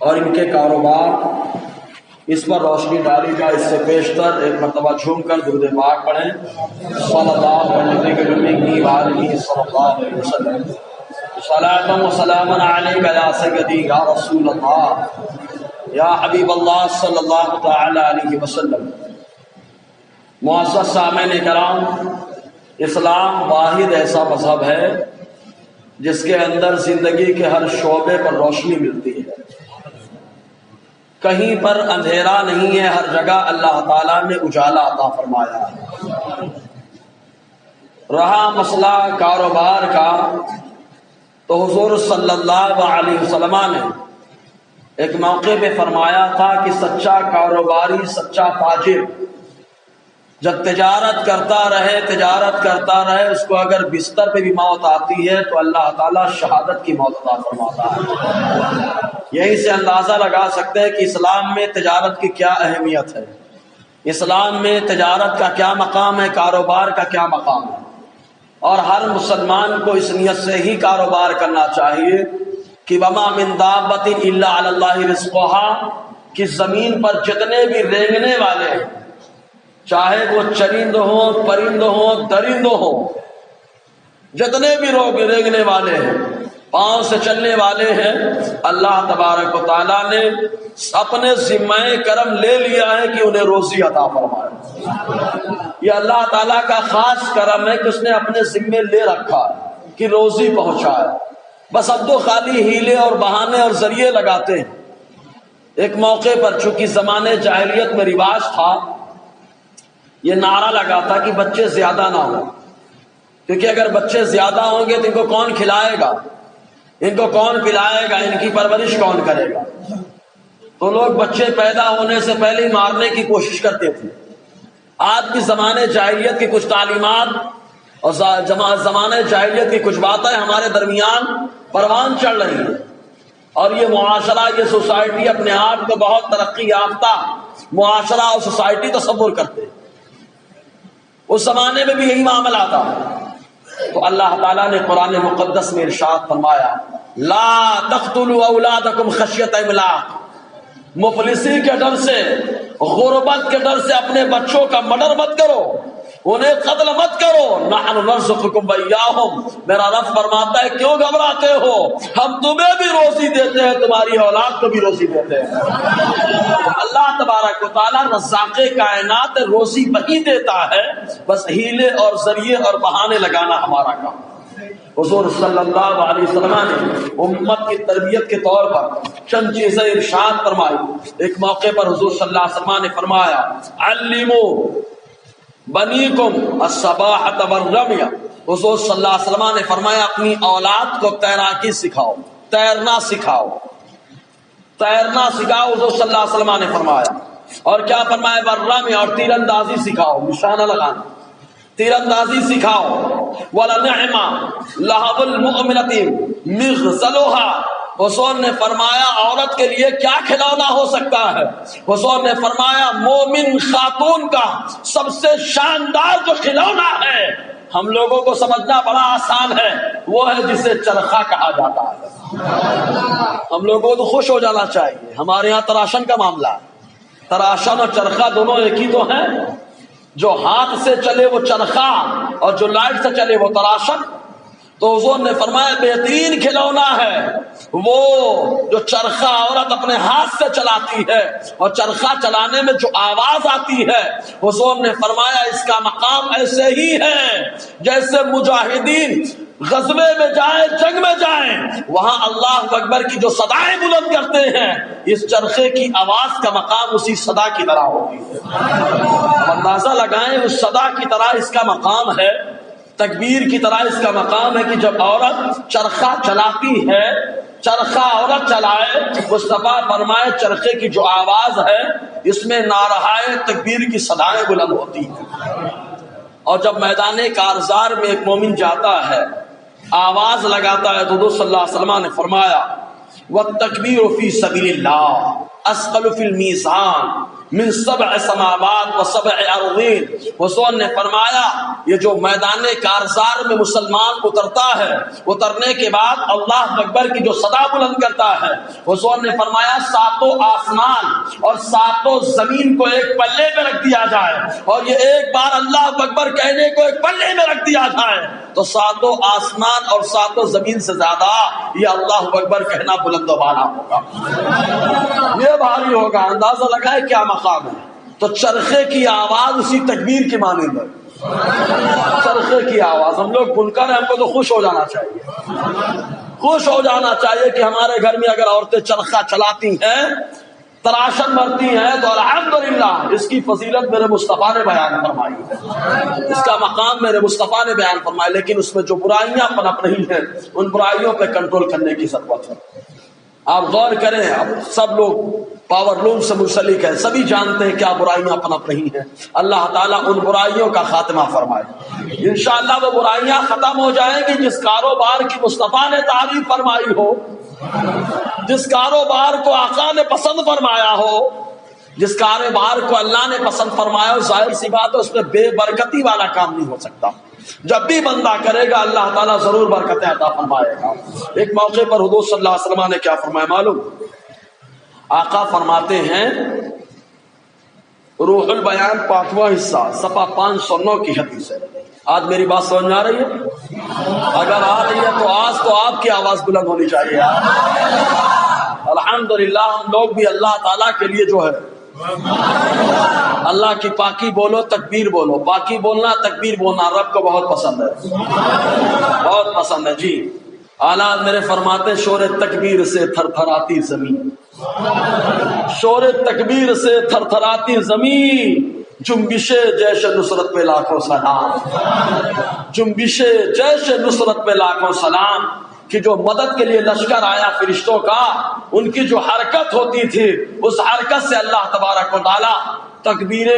اور ان کے کاروبار، اس پر روشنی ڈالی جائے۔ اس سے پیشتر ایک مرتبہ جھوم کر درود پاک پڑھیں صلی اللہ علیہ وسلم۔ صلاۃ و سلام علیک یا سیدی یا رسول اللہ یا حبیب اللہ صلی اللہ تعالی علیہ وسلم۔ معزز سامعین کرام، اسلام واحد ایسا مذہب ہے جس کے اندر زندگی کے ہر شعبے پر روشنی ملتی ہے، کہیں پر اندھیرا نہیں ہے، ہر جگہ اللہ تعالیٰ نے اجالا عطا فرمایا ہے۔ رہا مسئلہ کاروبار کا تو حضور صلی اللہ علیہ وسلم نے ایک موقع پہ فرمایا تھا کہ سچا کاروباری، سچا تاجر جب تجارت کرتا رہے اس کو اگر بستر پہ بھی موت آتی ہے تو اللہ تعالیٰ شہادت کی موت عطا فرماتا ہے۔ یہیں سے اندازہ لگا سکتے ہیں کہ اسلام میں تجارت کی کیا اہمیت ہے، اسلام میں تجارت کا کیا مقام ہے، کاروبار کا کیا مقام ہے۔ اور ہر مسلمان کو اس نیت سے ہی کاروبار کرنا چاہیے کہ وما من دابۃ الا علی اللہ رزقها، کہ زمین پر جتنے بھی رینگنے والے ہیں، چاہے وہ چرند ہوں، پرند ہوں، درند ہوں، جتنے بھی رینگنے والے ہیں، پاؤں سے چلنے والے ہیں، اللہ تبارک و تعالیٰ نے اپنے ذمہ کرم لے لیا ہے کہ انہیں روزی عطا فرمائے۔ یہ اللہ تعالیٰ کا خاص کرم ہے کہ اس نے اپنے ذمے لے رکھا کہ روزی پہنچائے، بس اب تو خالی ہیلے اور بہانے اور ذریعے لگاتے ہیں۔ ایک موقع پر چونکہ زمانے جاہلیت میں رواج تھا، یہ نعرہ لگا تھا کہ بچے زیادہ نہ ہوں، کیونکہ اگر بچے زیادہ ہوں گے تو ان کو کون کھلائے گا، ان کو کون پلائے گا، ان کی پرورش کون کرے گا۔ تو لوگ بچے پیدا ہونے سے پہلے ہی مارنے کی کوشش کرتے تھے۔ آج بھی زمانے جاہلیت کی کچھ تعلیمات اور زمانے جاہلیت کی کچھ باتیں ہمارے درمیان پروان چڑھ رہی ہیں، اور یہ معاشرہ، یہ سوسائٹی اپنے آپ کو بہت ترقی یافتہ معاشرہ اور سوسائٹی تصور کرتے ہیں۔ اس زمانے میں بھی یہی معاملہ تھا، تو اللہ تعالیٰ نے قرآن مقدس میں ارشاد فرمایا لا تقتلوا اولادکم خشیۃ املاق، مفلسی کے ڈر سے، غربت کے ڈر سے اپنے بچوں کا مرڈر مت کرو، انہیں قتل مت کرو، نحن نرزقکم وإیاہم، میرا رب فرماتا ہے کیوں گھبراتے ہو، ہم تمہیں بھی روزی دیتے ہیں، تمہاری اولاد کو بھی روزی دیتے ہیں۔ اللہ تبارک و تعالیٰ رزاق کائنات، روزی وہی دیتا ہے، بس ہیلے اور ذریعے اور بہانے لگانا ہمارا کام۔ حضور صلی اللہ علیہ وسلم نے امت کی تربیت کے طور پر چند چیزیں ارشاد فرمائی۔ ایک موقع پر حضور صلی اللہ علیہ وسلم نے فرمایا علموا بنیکم السباحۃ والرمی، حضور صلی اللہ علیہ وسلم نے فرمایا اپنی اولاد کو تیراکی سکھاؤ، تیرنا سکھاؤ، تیرنا سکھاؤ، حضور صلی اللہ علیہ وسلم نے فرمایا۔ اور کیا فرمایا، والرمی، اور تیر اندازی سکھاؤ، نشانہ لگانا، تیر اندازی سکھاؤ۔ وَلَنِعْمَ لَهَبُ الْمُؤْمِنَةِ مِغْزَلُهَا، حضور نے فرمایا عورت کے لیے کیا کھلونا ہو سکتا ہے، حضور نے فرمایا مومن خاتون کا سب سے شاندار جو کھلونا ہے، ہم لوگوں کو سمجھنا بڑا آسان ہے، وہ ہے جسے چرخہ کہا جاتا ہے۔ ہم لوگوں کو تو خوش ہو جانا چاہیے، ہمارے ہاں تراشن کا معاملہ ہے، تراشن اور چرخہ دونوں ایک ہی تو ہیں، جو ہاتھ سے چلے وہ چرخہ اور جو لائٹ سے چلے وہ تراشن۔ تو حضور نے فرمایا بہترین کھلونا ہے وہ جو چرخہ عورت اپنے ہاتھ سے چلاتی ہے، اور چرخہ چلانے میں جو آواز آتی ہے، حضور نے فرمایا اس کا مقام ایسے ہی ہے جیسے مجاہدین غزوے میں جائیں، جنگ میں جائیں، وہاں اللہ اکبر کی جو صدائیں بلند کرتے ہیں، اس چرخے کی آواز کا مقام اسی صدا کی طرح ہوتی ہے۔ اندازہ لگائیں اس صدا کی طرح اس کا مقام ہے، تکبیر کی طرح اس کا مقام ہے کہ جب عورت چرخہ چلاتی ہے، چرخہ عورت چلائے، مصطفیٰ فرمائے چرخے کی جو آواز ہے اس میں نعرہائے تکبیر کی صدائیں بلند ہوتی ہیں۔ اور جب میدان کارزار میں ایک مومن جاتا ہے، آواز لگاتا ہے، تو حضور صلی اللہ علیہ وسلم نے فرمایا وَالتَّكْبِيرُ فِي سَبِيلِ اللَّهِ أَثْقَلُ فِي الْمِيزَانِ، من 7 سماوات و 7 ارضین. حضور نے فرمایا یہ جو میدان کارزار میں مسلمان اترتا ہے، اترنے کے بعد اللہ اکبر کی جو صدا بلند کرتا ہے، حضور نے فرمایا 7 آسمان اور 7 زمین کو ایک پلے میں رکھ دیا جائے، اور یہ ایک بار اللہ اکبر کہنے کو ایک پلے میں رکھ دیا جائے تو 7 آسمان اور 7 زمین سے زیادہ یہ اللہ اکبر کہنا بلند و بالا ہوگا، یہ بھاری ہوگا. اندازہ لگائے کیا مقام ہے. تو چرخے کی آواز اسی تکبیر کی مانند ہے. چرخے کی آواز ہم لوگ بن کر ہم کو تو خوش ہو جانا چاہیے، خوش ہو جانا چاہیے کہ ہمارے گھر میں اگر عورتیں چرخہ چلاتی ہیں، تراشن مرتی ہیں تو الحمدللہ اس کی فضیلت میرے مصطفیٰ نے بیان فرمائی ہے، اس کا مقام میرے مصطفیٰ نے بیان فرمایا. لیکن اس میں جو برائیاں پنپ رہی ہیں ان برائیوں پہ کنٹرول کرنے کی ضرورت ہے. آپ غور کریں، اب سب لوگ پاور لوم سے منسلک ہیں، سبھی جانتے ہیں کیا برائیاں پنپ رہی ہیں. اللہ تعالیٰ ان برائیوں کا خاتمہ فرمائے. انشاءاللہ وہ برائیاں ختم ہو جائیں گی جس کاروبار کی مصطفیٰ نے تعریف فرمائی ہو، جس کاروبار کو آقا نے پسند فرمایا ہو، جس کاروبار کو اللہ نے پسند فرمایا ہو. ظاہر سی بات ہے اس میں بے برکتی والا کام نہیں ہو سکتا. جب بھی بندہ کرے گا اللہ تعالیٰ ضرور برکتیں عطا فرمائے گا. ایک موقع پر حضور صلی اللہ علیہ وسلم نے کیا فرمایا معلوم؟ آقا فرماتے ہیں، روح البیان 5واں حصہ صفحہ 509 کی حدیث ہے. آج میری بات سمجھ میں آ رہی ہے؟ اگر آ رہی ہے تو آج تو آپ کی آواز بلند ہونی چاہیے. الحمدللہ ہم لوگ بھی اللہ تعالیٰ کے لیے جو ہے اللہ کی پاکی بولو، تکبیر بولو. پاکی بولنا، تکبیر بولنا رب کو بہت پسند ہے، بہت پسند ہے. جی اعلیٰ میرے فرماتے شور تکبیر سے تھر تھراتی زمین، شور تکبیر سے تھر تھراتی زمین، جنبش جیش نصرت پہ لاکھوں سلام، جنبش جیش نصرت پہ لاکھوں سلام. کہ جو مدد کے لیے لشکر آیا فرشتوں کا، ان کی جو حرکت ہوتی تھی اس حرکت سے اللہ تبارک و تعالی تکبیر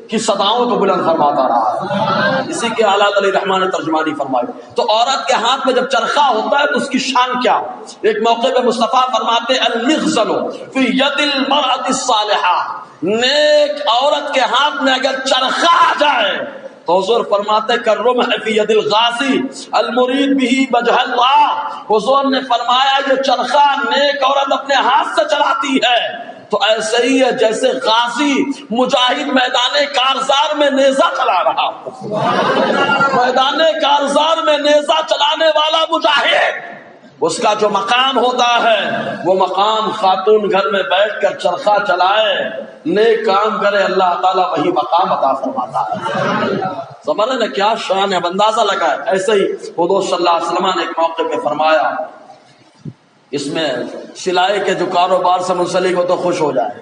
کی صداؤں کو بلند فرماتا رہا ہے. اسی کے اعلیٰ علیہ رحمان نے ترجمانی فرمائی. تو عورت کے ہاتھ میں جب چرخہ ہوتا ہے تو اس کی شان کیا؟ ایک موقع پہ مصطفیٰ فرماتے المغزل فی ید المرأة الصالحہ، نیک عورت کے ہاتھ میں اگر چرخہ آ جائے تو حضور فرماتے کررمح فی ید الغازی المرید بہ وجہ اللہ. حضور نے فرمایا یہ چرخہ نیک عورت اپنے ہاتھ سے چلاتی ہے تو ایسے ہی ہے جیسے غازی مجاہد میدان کارزار میں نیزہ چلا رہا. میدان کارزار میں نیزہ چلانے والا مجاہد، اس کا جو مقام ہوتا ہے وہ مقام خاتون گھر میں بیٹھ کر چرخہ چلائے، نیک کام کرے، اللہ تعالیٰ وہی مقام عطا فرماتا ہے. سمجھ رہے نا کیا شان ہے؟ اب اندازہ لگا ہے. ایسے ہی حضور صلی اللہ علیہ وسلم نے ایک موقع پہ فرمایا، اس میں سلائی کے جو کاروبار سے منسلک ہو تو خوش ہو جائے،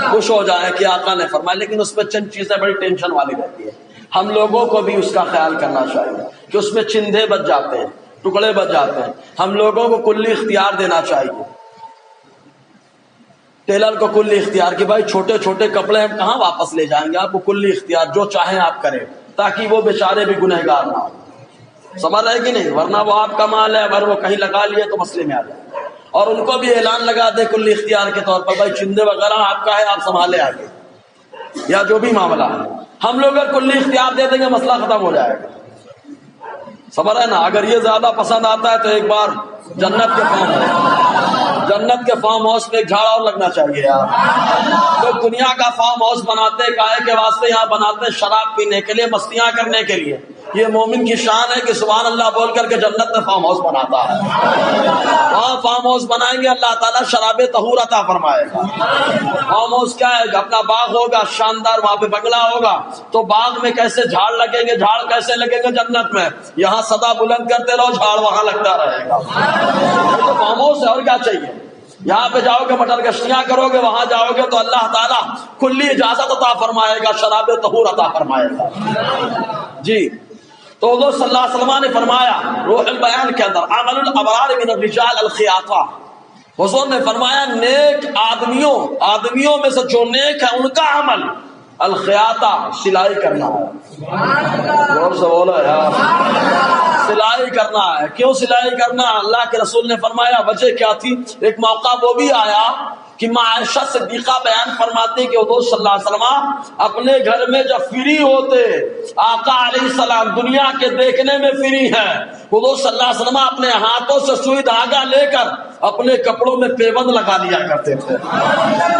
خوش ہو جائے کہ آقا نے فرمایا. لیکن اس میں چند چیزیں بڑی ٹینشن والی رہتی ہے. ہم لوگوں کو بھی اس کا خیال کرنا چاہیے کہ اس میں چندے بچ جاتے ہیں، ٹکڑے بچ جاتے ہیں. ہم لوگوں کو کلی اختیار دینا چاہیے، ٹیلر کو کلی اختیار کہ بھائی چھوٹے چھوٹے کپڑے ہم کہاں واپس لے جائیں گے، آپ کو کلی اختیار، جو چاہیں آپ کریں تاکہ وہ بیچارے بھی گنہگار نہ ہو. سمجھ رہے کہ نہیں؟ ورنہ وہ آپ کا مال ہے، اگر وہ کہیں لگا لیے تو مسئلے میں آ جائے. اور ان کو بھی اعلان لگا دے کلی اختیار کے طور پر، بھائی چندے وغیرہ آپ کا ہے، آپ سنبھالے آگے، یا جو بھی معاملہ ہے. ہم لوگ اگر کلی اختیار دے دیں گے مسئلہ ختم ہو جائے گا. سمجھ رہے نا؟ اگر یہ زیادہ پسند آتا ہے تو ایک بار جنت کے فارم ہاؤس میں ایک جھاڑ اور لگنا چاہیے یار. لوگ دنیا کا فارم ہاؤس بناتے کائے کے واسطے، یہاں بناتے شراب پینے کے لیے، مستیاں کرنے کے لیے. یہ مومن کی شان ہے کہ سبحان اللہ بول کر کے جنت میں فارم ہاؤس بناتا ہے. وہاں فارم ہاؤس بنائیں گے اللہ تعالیٰ شراب طہور عطا فرمائے گا. فارم ہاؤس کیا ہے؟ اپنا باغ ہوگا شاندار، وہاں پہ بنگلہ ہوگا، تو باغ میں کیسے جھاڑ لگیں گے، جھاڑ کیسے لگیں گے جنت میں؟ یہاں صدا بلند کرتے رہو، جھاڑ وہاں لگتا رہے گا. تو فارم ہاؤس ہے، اور کیا چاہیے؟ یہاں پہ جاؤ گے مٹر گشتیاں کرو گے، وہاں جاؤ گے تو اللہ تعالیٰ کلی اجازت عطا فرمائے گا، شراب طہور عطا فرمائے گا. جی تو حضور صلی اللہ علیہ وسلم نے فرمایا روح البیان کے اندر عمل الابرار من الرجال الخیاطہ. حضور نے فرمایا نیک آدمیوں میں سے جو نیک ہے ان کا عمل الخیاطہ، سلائی کرنا ہے. زور سے بولو یار، سلائی کرنا ہے. کیوں سلائی کرنا؟ اللہ کے رسول نے فرمایا وجہ کیا تھی؟ ایک موقع وہ بھی آیا کہ عائشہ صدیقہ بیان فرماتے کہ حضور صلی اللہ علیہ وسلم اپنے گھر میں جب فری ہوتے، آقا علیہ السلام دنیا کے دیکھنے میں فری ہیں، حضور صلی اللہ علیہ وسلم اپنے ہاتھوں سے سوئی دھاگا لے کر اپنے کپڑوں میں پیبند لگا لیا کرتے تھے،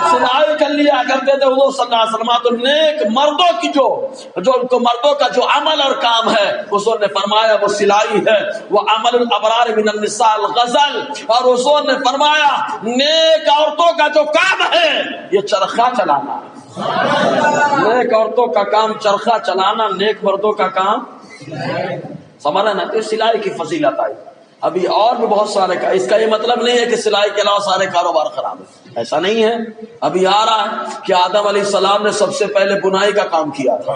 سلائی کر لیا کرتے تھے حضور صلی اللہ علیہ وسلم۔ تو نیک مردوں کی جو مردوں کا جو عمل اور کام ہے حضور نے فرمایا وہ سلائی ہے، وہ عمل الابرار من النساء الغزل، اور حضور نے فرمایا نیک عورتوں کا جو کام ہے یہ چرخہ چلانا ہے۔ نیک عورتوں کا کام چرخہ چلانا، نیک مردوں کا کام سمجھا نا، تو سلائی کی فضیلت آئی۔ ابھی اور بھی بہت سارے کا، اس کا یہ مطلب نہیں ہے کہ سلائی کے علاوہ سارے کاروبار خراب ہے، ایسا نہیں ہے۔ ابھی آ رہا ہے کہ آدم علیہ السلام نے سب سے پہلے بنائی کا کام کیا تھا۔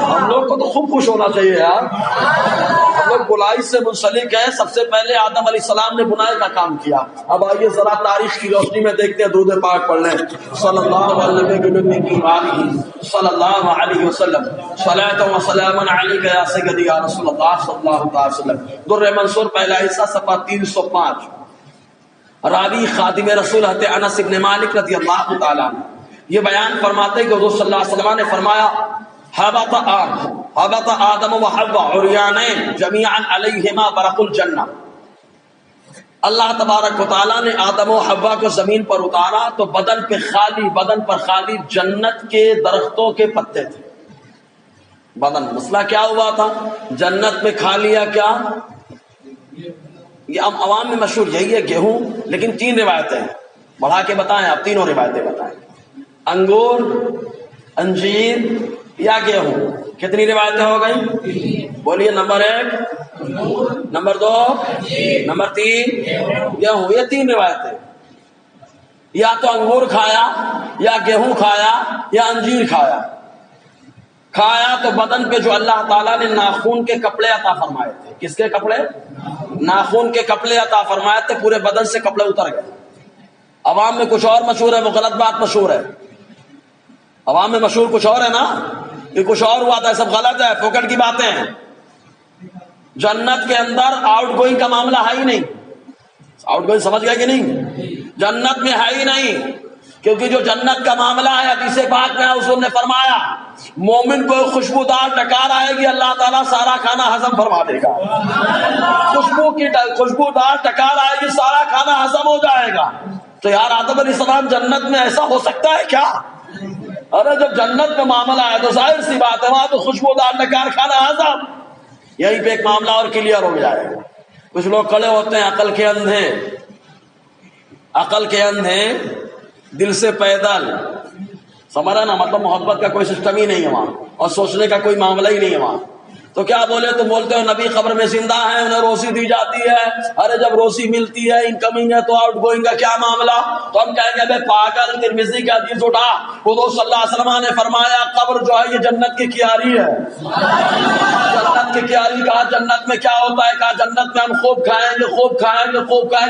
ہم لوگ کو تو خوب خوش ہونا چاہیے یار، ہم لوگ بلائی سے منسلک ہیں، سب سے پہلے آدم علیہ السلام نے بنائی کا کام کیا۔ اب آئیے ذرا تاریخ کی روشنی میں دیکھتے ہیں، درود پاک پڑھ لیں، صلی اللہ علیہ وسلم، صلاۃ و سلام علیک یا سیدی یا رسول اللہ صلی اللہ علیہ وسلم۔ در منصور پہلا حصہ صفحہ 305۔ راوی خادم رسول حضرت انس بن مالک رضی اللہ تعالیٰ عنہ یہ بیان فرماتے کہ حضور صلی اللہ علیہ وسلم نے فرمایا حبط آدم و حوا عریانین جمیعا علیہما برق الجنہ۔ اللہ تبارک و تعالیٰ نے آدم و حوا کو زمین پر اتارا تو بدن پر خالی جنت کے درختوں کے پتے تھے۔ بدن مسئلہ کیا ہوا تھا؟ جنت میں کھا لیا کیا؟ یہ عوام میں مشہور یہی ہے گیہوں، لیکن 3 روایتیں ہیں، بڑھا کے بتائیں آپ، تینوں روایتیں بتائیں، انگور، انجیر یا گیہوں۔ کتنی روایتیں ہو گئی؟ بولیے، نمبر 1، نمبر 2، نمبر 3 گیہوں۔ یہ 3 روایتیں، یا تو انگور کھایا یا گیہوں کھایا یا انجیر کھایا تو بدن پہ جو اللہ تعالیٰ نے ناخون کے کپڑے عطا فرمائے تھے، کس کے کپڑے؟ ناخون کے کپڑے عطا فرمائے تھے، پورے بدن سے کپڑے اتر گئے۔ عوام میں کچھ اور مشہور ہے، وہ غلط بات مشہور ہے۔ عوام میں مشہور کچھ اور ہے نا، یہ کچھ اور ہوا تھا، سب غلط ہے، پھوکٹ کی باتیں ہیں۔ جنت کے اندر آؤٹ گوئنگ کا معاملہ ہے ہی نہیں۔ آؤٹ گوئنگ سمجھ گئے کہ نہیں؟ جنت میں ہے ہی نہیں، کیونکہ جو جنت کا معاملہ ہے حدیث پاک میں حضور نے فرمایا مومن کو خوشبودار ڈکار آئے گی، اللہ تعالیٰ سارا کھانا ہضم فرما دے گا۔ خوشبودار ڈکار آئے گی، سارا کھانا ہضم ہو جائے گا۔ تو یار آدم علیہ السلام جنت میں ایسا ہو سکتا ہے کیا؟ ارے جب جنت میں معاملہ ہے تو ظاہر سی بات ہے وہاں تو خوشبودار ڈکار کھانا ہضم۔ یہیں پہ ایک معاملہ اور کلیئر ہو جائے گا۔ کچھ لوگ کھڑے ہوتے ہیں عقل کے اندھے دل سے پیدل، سمجھا نا، مطلب محبت کا کوئی سسٹم ہی نہیں ہے وہاں، اور سوچنے کا کوئی معاملہ ہی نہیں ہے وہاں۔ تو کیا بولے؟ تم بولتے ہو نبی قبر میں زندہ ہیں، انہیں روزی دی جاتی ہے۔ ارے جب روزی ملتی ہے، انکمنگ ہے، تو آؤٹ گوئنگ کا کیا معاملہ؟ تو ہم کہیں گے بے پاگل، ترمذی کا حدیث اٹھا، حضور صلی اللہ علیہ وسلم نے فرمایا قبر جو ہے یہ جنت کی کیاری ہے۔ جنت کی کیاری کہا، جنت میں کیا ہوتا ہے؟ کہا جنت میں ہم خوب کھائیں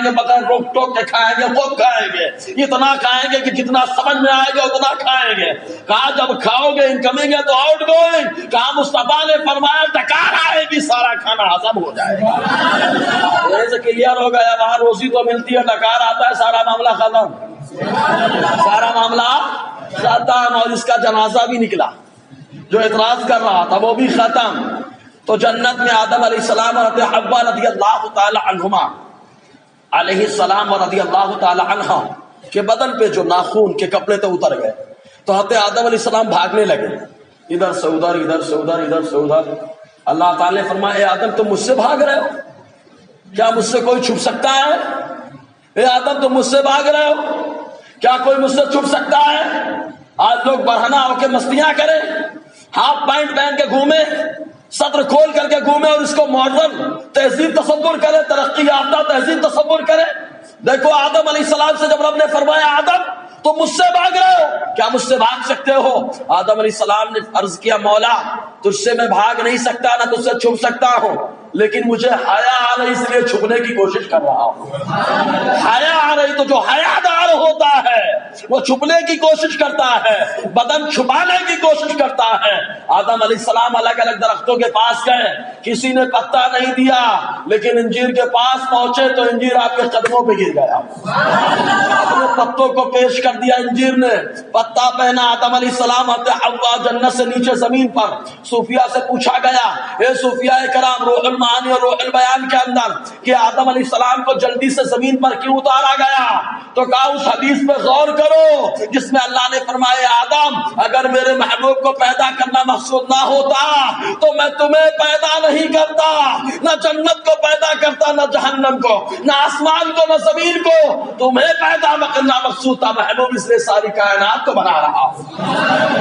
گے بغیر روک ٹوک کے کھائیں گے، خوب کھائیں گے، اتنا کھائیں گے کہ جتنا سمجھ میں آئے گا اتنا کھائیں گے۔ کہا جب کھاؤ گے انکمنگ ہے تو آؤٹ گوئنگ، کہا مصطفیٰ نے فرمایا ڈکار آئے گی، سارا کھانا ہضم ہو جائے گا۔ ایسے کلیئر ہو گیا، وہاں روزی تو ملتی ہے، ڈکار آتا ہے، سارا معاملہ ختم، سارا معاملہ ختم۔ اور اس کا جنازہ بھی نکلا، جو اعتراض کر رہا تھا وہ بھی ختم۔ تو جنت میں آدم علیہ السلام اور حوا رضی اللہ تعالی عنہما علیہ السلام اور رضی اللہ تعالی عنہ کے بدن پہ جو ناخون کے کپڑے تو اتر گئے، تو حضرت آدم علیہ السلام بھاگنے لگے، ادھر سے ادھر، ادھر سے ادھر، ادھر سے ادھر۔ اللہ تعالی نے فرمایا اے آدم تم مجھ سے بھاگ رہے ہو؟ کیا مجھ سے کوئی چھپ سکتا ہے؟ اے آدم تم مجھ سے بھاگ رہے ہو؟ کیا کوئی مجھ سے چھپ سکتا ہے؟ آج لوگ برہنہ ہو کے مستیاں کریں، ہاف پینٹ پہن کے گھومے، صدر کھول کر کے گھومے، اور اس کو ماڈرن تہذیب تصور کرے، ترقی یافتہ تہذیب تصور کرے۔ دیکھو آدم علیہ السلام سے جب رب نے فرمایا آدم تو مجھ سے بھاگ رہے ہو، کیا مجھ سے بھاگ سکتے ہو؟ آدم علیہ السلام نے عرض کیا مولا تجھ سے میں بھاگ نہیں سکتا، نہ تجھ سے چھپ سکتا ہوں، لیکن مجھے حیا آ رہی اس لیے چھپنے کی کوشش کر رہا ہوں۔ حیا آ رہی تو جو حیادار ہوتا ہے وہ چھپنے کی کوشش کرتا ہے، بدن چھپانے کی کوشش کرتا ہے۔ آدم علیہ السلام الگ الگ درختوں کے پاس گئے، کسی نے پتا نہیں دیا، لیکن انجیر کے پاس پہنچے تو انجیر آپ کے قدموں پہ گر گیا۔ اپنے پتوں کو پیش کر دیا انجیر نے، پتا پہنا آدم علیہ السلام حوا جنت سے نیچے زمین پر. صوفیہ سے پوچھا گیا، اے صوفیہ کرام، روح المعانی اور روح البیان کے اندر کہ آدم علیہ السلام کو جلدی سے زمین پر کیوں اتارا گیا؟ تو کہا اس حدیث پہ غور کرو جس میں اللہ نے فرمایا آدم اگر میرے محبوب کو پیدا کرنا مقصود نہ ہوتا تو میں تمہیں پیدا نہیں کرتا، نہ جنت کو پیدا کرتا، نہ جہنم کو، نہ آسمان کو، نہ زمین کو. تمہیں پیدا کرنا مقصود تھا محبوب، اس لیے ساری کائنات کو بنا رہا ہوں.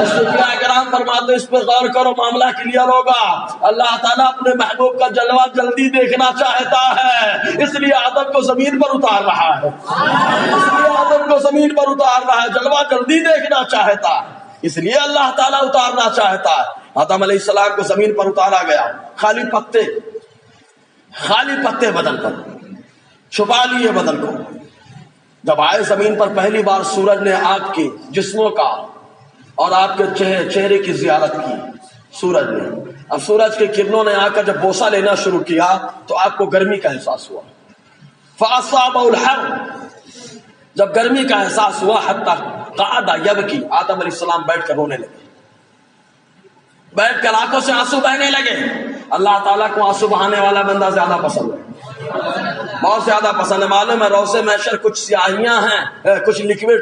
صوفیاء کرام فرماتے اس پہ غور کرو، معاملہ کلیئر ہوگا. اللہ تعالیٰ اپنے محبوب کا جلوہ جلدی دیکھنا چاہتا ہے، اس لیے آدم کو زمین پر اتار رہا ہے. اس لیے آدم کو زمین پر اتار رہا ہے، جلوہ جلدی دیکھنا چاہتا ہے، اس لیے اللہ تعالیٰ اتارنا چاہتا ہے. آدم علیہ السلام کو زمین پر اتارا گیا، خالی پتے بدن پر چھپا لیے بدن کو. جب آئے زمین پر پہلی بار سورج نے آپ کے جسموں کا اور آپ کے چہرے کی زیارت کی. سورج نے، اب سورج کے کرنوں نے آ کر جب بوسہ لینا شروع کیا تو آپ کو گرمی کا احساس ہوا. فَأَصَابَهُ الْحَرُّ، جب گرمی کا احساس ہوا حتی قعد یبکی، آدم علیہ السلام بیٹھ کر رونے لگے، بیٹھ کر آنکھوں سے آنسو بہنے لگے. اللہ تعالیٰ کو آنسو بہانے والا بندہ زیادہ پسند ہے، بہت زیادہ پسند ہے. معلوم ہے روضے محشر کچھ سیاہیاں ہیں، کچھ لکوڈ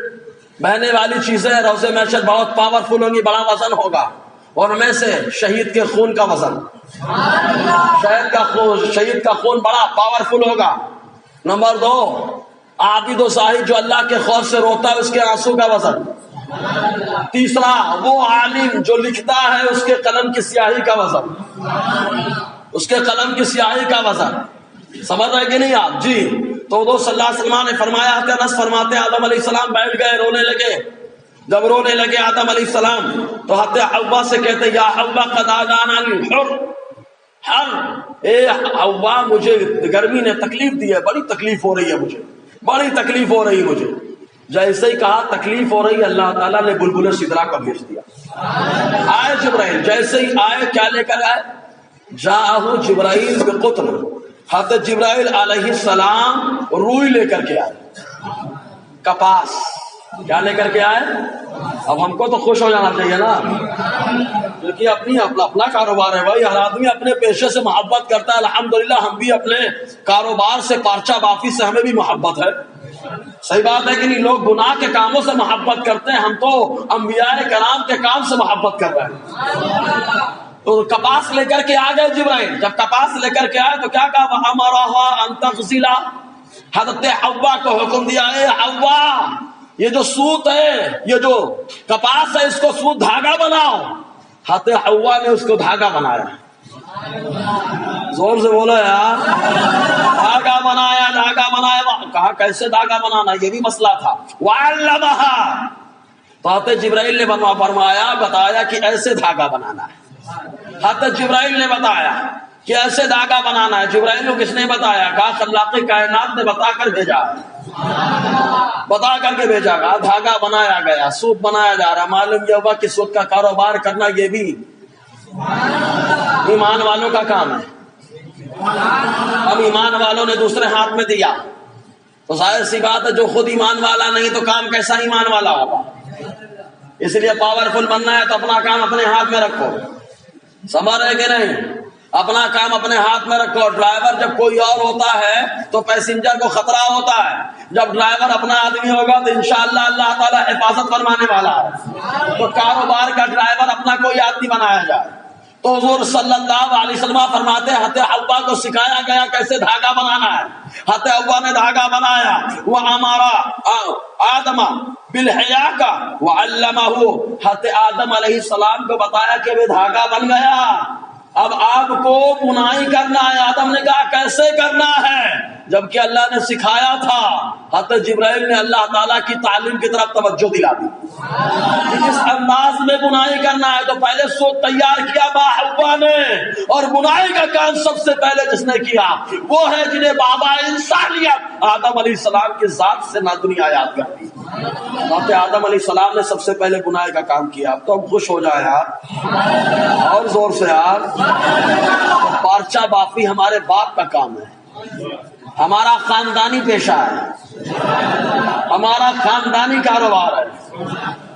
بہنے والی چیزیں. روضے محشر بہت پاورفل ہوں گی، بڑا وزن ہوگا، اور ان میں سے شہید کے خون کا وزن، شہید کا خون بڑا پاورفل ہوگا. نمبر 2 عابد و زاہد جو اللہ کے خوف سے روتا ہے اس کے آنسو کا وزن. تیسرا وہ عالم جو لکھتا ہے اس کے قلم کی سیاہی کا وزن، اس کے قلم کی سیاہی کا وزن. سمجھ رہے کہ نہیں آپ؟ جی. تو دوست صلی اللہ علیہ وسلم نے فرمایا، انس فرماتے آدم علیہ السلام بیٹھ گئے، رونے لگے. جب رونے لگے آدم علیہ السلام تو حضرت حوا سے کہتے یا حوا قد آذاننی الحر، اے حوا مجھے گرمی نے تکلیف دی ہے، بڑی تکلیف ہو رہی ہے مجھے، بڑی تکلیف ہو رہی ہے مجھے. جیسے ہی کہا تکلیف ہو رہی ہے اللہ تعالیٰ نے بلبل سدرا کو بھیج دیا. آئے جبرائیل، جیسے ہی آئے کیا لے کر آئے؟ جاءہ جبرائیل بقطن، حضرت جبرائیل علیہ السلام روئی لے کر کے آئے، کپاس. کیا لے کر کے آئے؟ اب ہم کو تو خوش ہو جانا چاہیے نا، کیونکہ اپنا کاروبار ہے بھائی، ہر آدمی اپنے پیشے سے محبت کرتا ہے. الحمدللہ ہم بھی اپنے کاروبار سے، پارچہ بافی سے ہمیں بھی محبت ہے. صحیح بات ہے کہ نہیں؟ لوگ گناہ کے کاموں سے محبت کرتے ہیں، ہم تو انبیاء کرام کے کام سے محبت کر رہے ہیں. تو کپاس لے کر کے آ گئے جبرائیل. جب کپاس لے کر کے آئے تو کیا کہا؟ وَأَمَرَهَا أَن تَغْسِلَ، حضرت حوا کو حکم دیا، اے حوا یہ جو سوت ہے، یہ جو کپاس ہے، اس کو سوت دھاگا بناؤ. حضرت حوا نے اس کو دھاگا بنایا. زور سے بولو یار، دھاگا بنایا، دھاگا بنایا. کہا کیسے دھاگا بنانا، یہ بھی مسئلہ تھا. وَعَلَّمَهَا، تو حضرت جبرائیل نے بتایا کہ ایسے دھاگا بنانا ہے. حضرت جبرائیل نے بتایا کہ ایسے دھاگا بنانا ہے. جبرائیل کو کس نے بتایا؟ کہا خلاق کائنات نے بتا کر بھیجا، بتا کر کے بھیجا. گا دھاگا بنایا گیا، سوت بنایا جا رہا. معلوم یہ ہوا کہ سوت کا کاروبار کرنا یہ بھی ایمان والوں کا کام ہے. اب ایمان والوں نے دوسرے ہاتھ میں دیا تو ظاہر سی بات ہے جو خود ایمان والا نہیں تو کام کیسا ایمان والا ہوگا. اس لیے پاورفل بننا ہے تو اپنا کام اپنے ہاتھ میں رکھو. سمجھ رہے کہ نہیں؟ اپنا کام اپنے ہاتھ میں رکھو. ڈرائیور جب کوئی اور ہوتا ہے تو پیسنجر کو خطرہ ہوتا ہے، جب ڈرائیور اپنا آدمی ہوگا تو انشاءاللہ اللہ تعالیٰ حفاظت فرمانے والا ہے. تو کاروبار کا ڈرائیور اپنا کوئی آدمی بنایا جائے. تو حضور صلی اللہ علیہ وسلم فرماتے ہیں حضرت حوا کو سکھایا گیا کیسے دھاگا بنانا ہے. حضرت حوا نے دھاگا بنایا. وَأَمَرَ آدَمَ بِالْحِيَاكَ وَعَلَّمَهُ، حضرت آدم علیہ السلام کو بتایا کہ وہ دھاگا بن گیا. اب آپ کو بنائی کرنا ہے. آدم نے کہا کیسے کرنا ہے، جبکہ اللہ نے سکھایا تھا. حضرت جبرائیل نے اللہ تعالیٰ کی تعلیم کی طرف توجہ دلا دی. اس انداز میں بنائی کرنا ہے تو پہلے سوت تیار کیا با حوا نے، اور بنائی کا کام سب سے پہلے جس نے کیا وہ ہے جنہیں بابا انسانیت آدم علیہ السلام کی ذات سے نہ دنیا یاد کرتی. آدم علیہ السلام نے سب سے پہلے بنائی کا کام کیا. اب تو ہم خوش ہو جائے یار، اور زور سے یار. پارچہ بافی ہمارے باپ کا کام ہے، ہمارا خاندانی پیشہ ہے. ہمارا خاندانی کاروبار ہے.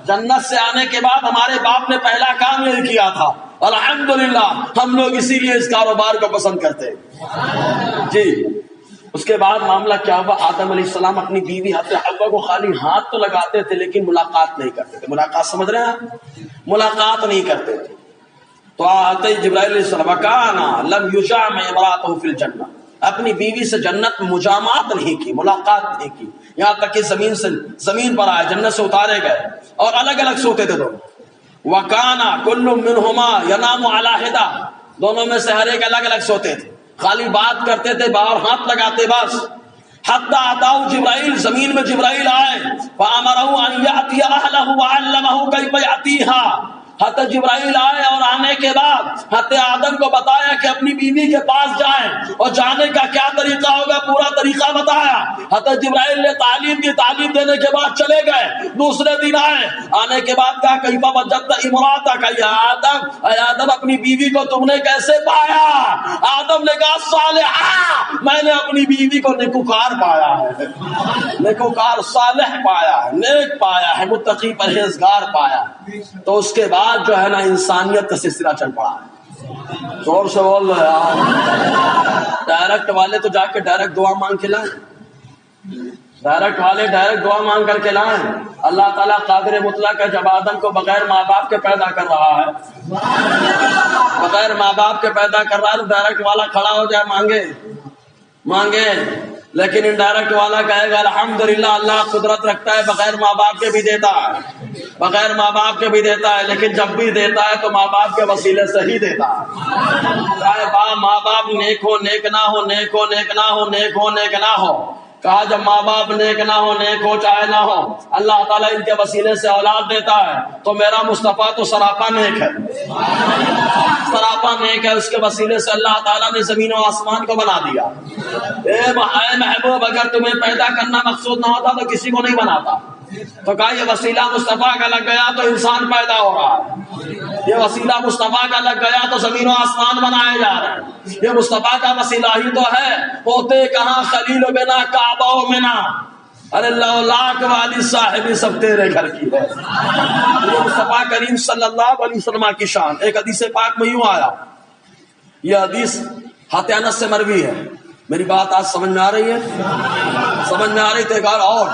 جنت سے آنے کے بعد ہمارے باپ نے پہلا کام یہ کیا تھا. الحمدللہ ہم لوگ اسی لیے اس کاروبار کو پسند کرتے ہیں. جی اس کے بعد معاملہ کیا ہوا؟ آدم علیہ السلام اپنی بیوی حوا کو خالی ہاتھ تو لگاتے تھے لیکن ملاقات نہیں کرتے تھے. ملاقات سمجھ رہے ہیں؟ ملاقات نہیں کرتے تھے. تو آتے جبرائیل علیہ السلام کانا لم یجامع امرأته فی الجنہ، اپنی بیوی سے جنت میں مجامعات نہیں کی، ملاقات نہیں کی. یہاں تک کہ زمین پر آئے، جنت سے اتارے گئے اور الگ الگ سوتے تھے دونوں. وکانا کل منہما ینام علی حدہ، دونوں میں سے ہر ایک الگ الگ سوتے تھے، خالی بات کرتے تھے باہر ہاتھ لگاتے بس. حتی اتاہ جبرائیل، زمین میں جبرائیل آئے، فامرہ ان یأتی اہلہ وعلمہ کیف یأتیہا. حتی جبرائیل آئے اور آنے کے بعد حتی آدم کو بتایا کہ اپنی بیوی کے پاس جائیں اور جانے کا کیا طریقہ ہوگا، پورا طریقہ بتایا. حتی جبرائیل نے تعلیم کی، تعلیم دینے کے بعد چلے گئے. دوسرے دن آئے، آنے کے بعد کہا کیف وجدت امرأتک یا آدم، اے آدم اپنی بیوی کو تم نے کیسے پایا؟ آدم نے کہا صالحہ، میں نے اپنی بیوی کو نیکوکار پایا ہے، نیکوکار صالح پایا ہے، نیک پایا ہے، متقی پرہیزگار پایا. تو اس کے بعد جو ہے نا انسانیت کا سلسلہ چل پڑا ہے. زور سے بول رہے ہیں. ڈائریکٹ والے تو جا کے ڈائریکٹ دعا مانگ کے لائیں، ڈائریکٹ والے ڈائریکٹ دعا مانگ کر کے لائیں. اللہ تعالیٰ قادر مطلق ہے، جب آدم کو بغیر ماں باپ کے پیدا کر رہا ہے، بغیر ماں باپ کے پیدا کر رہا ہے، تو ڈائریکٹ والا کھڑا ہو جائے مانگے. لیکن انڈائریکٹ والا کہے گا الحمدللہ اللہ قدرت رکھتا ہے، بغیر ماں باپ کے بھی دیتا ہے، بغیر ماں باپ کے بھی دیتا ہے، لیکن جب بھی دیتا ہے تو ماں باپ کے وسیلے سے ہی دیتا ہے. چاہے ماں باپ نیک ہو نیک نہ ہو، نیک ہو نیک نہ ہو، نیک ہو نیک نہ ہو. کہا جب ماں باپ نیک نہ ہو، نیک ہو چاہے نہ ہو، اللہ تعالیٰ ان کے وسیلے سے اولاد دیتا ہے. تو میرا مصطفیٰ تو سراپا نیک ہے، سراپا نیک ہے. اس کے وسیلے سے اللہ تعالیٰ نے زمین و آسمان کو بنا دیا. اے محبوب اگر تمہیں پیدا کرنا مقصود نہ ہوتا تو کسی کو نہیں بناتا. تو کہا یہ وسیلہ مصطفیٰ کا لگ گیا تو انسان پیدا ہو رہا ہے، یہ وسیلہ مصطفیٰ کا لگ گیا تو زمین و آسمان بنائے جا رہے ہیں. یہ مصطفیٰ کا وسیلہ ہی تو ہے. ہوتے کہاں خلیل بنا کعبہ منا، ارے لاکھ والی صاحبی سب تیرے گھر کی ہے. یہ مصطفیٰ کریم صلی اللہ علیہ وسلم کی شان. ایک حدیث پاک میں یوں آیا، یہ حدیث حاتم انس سے مروی ہے. میری بات آج سمجھ میں آ رہی ہے؟ سمجھ میں آ رہی تو ایک اور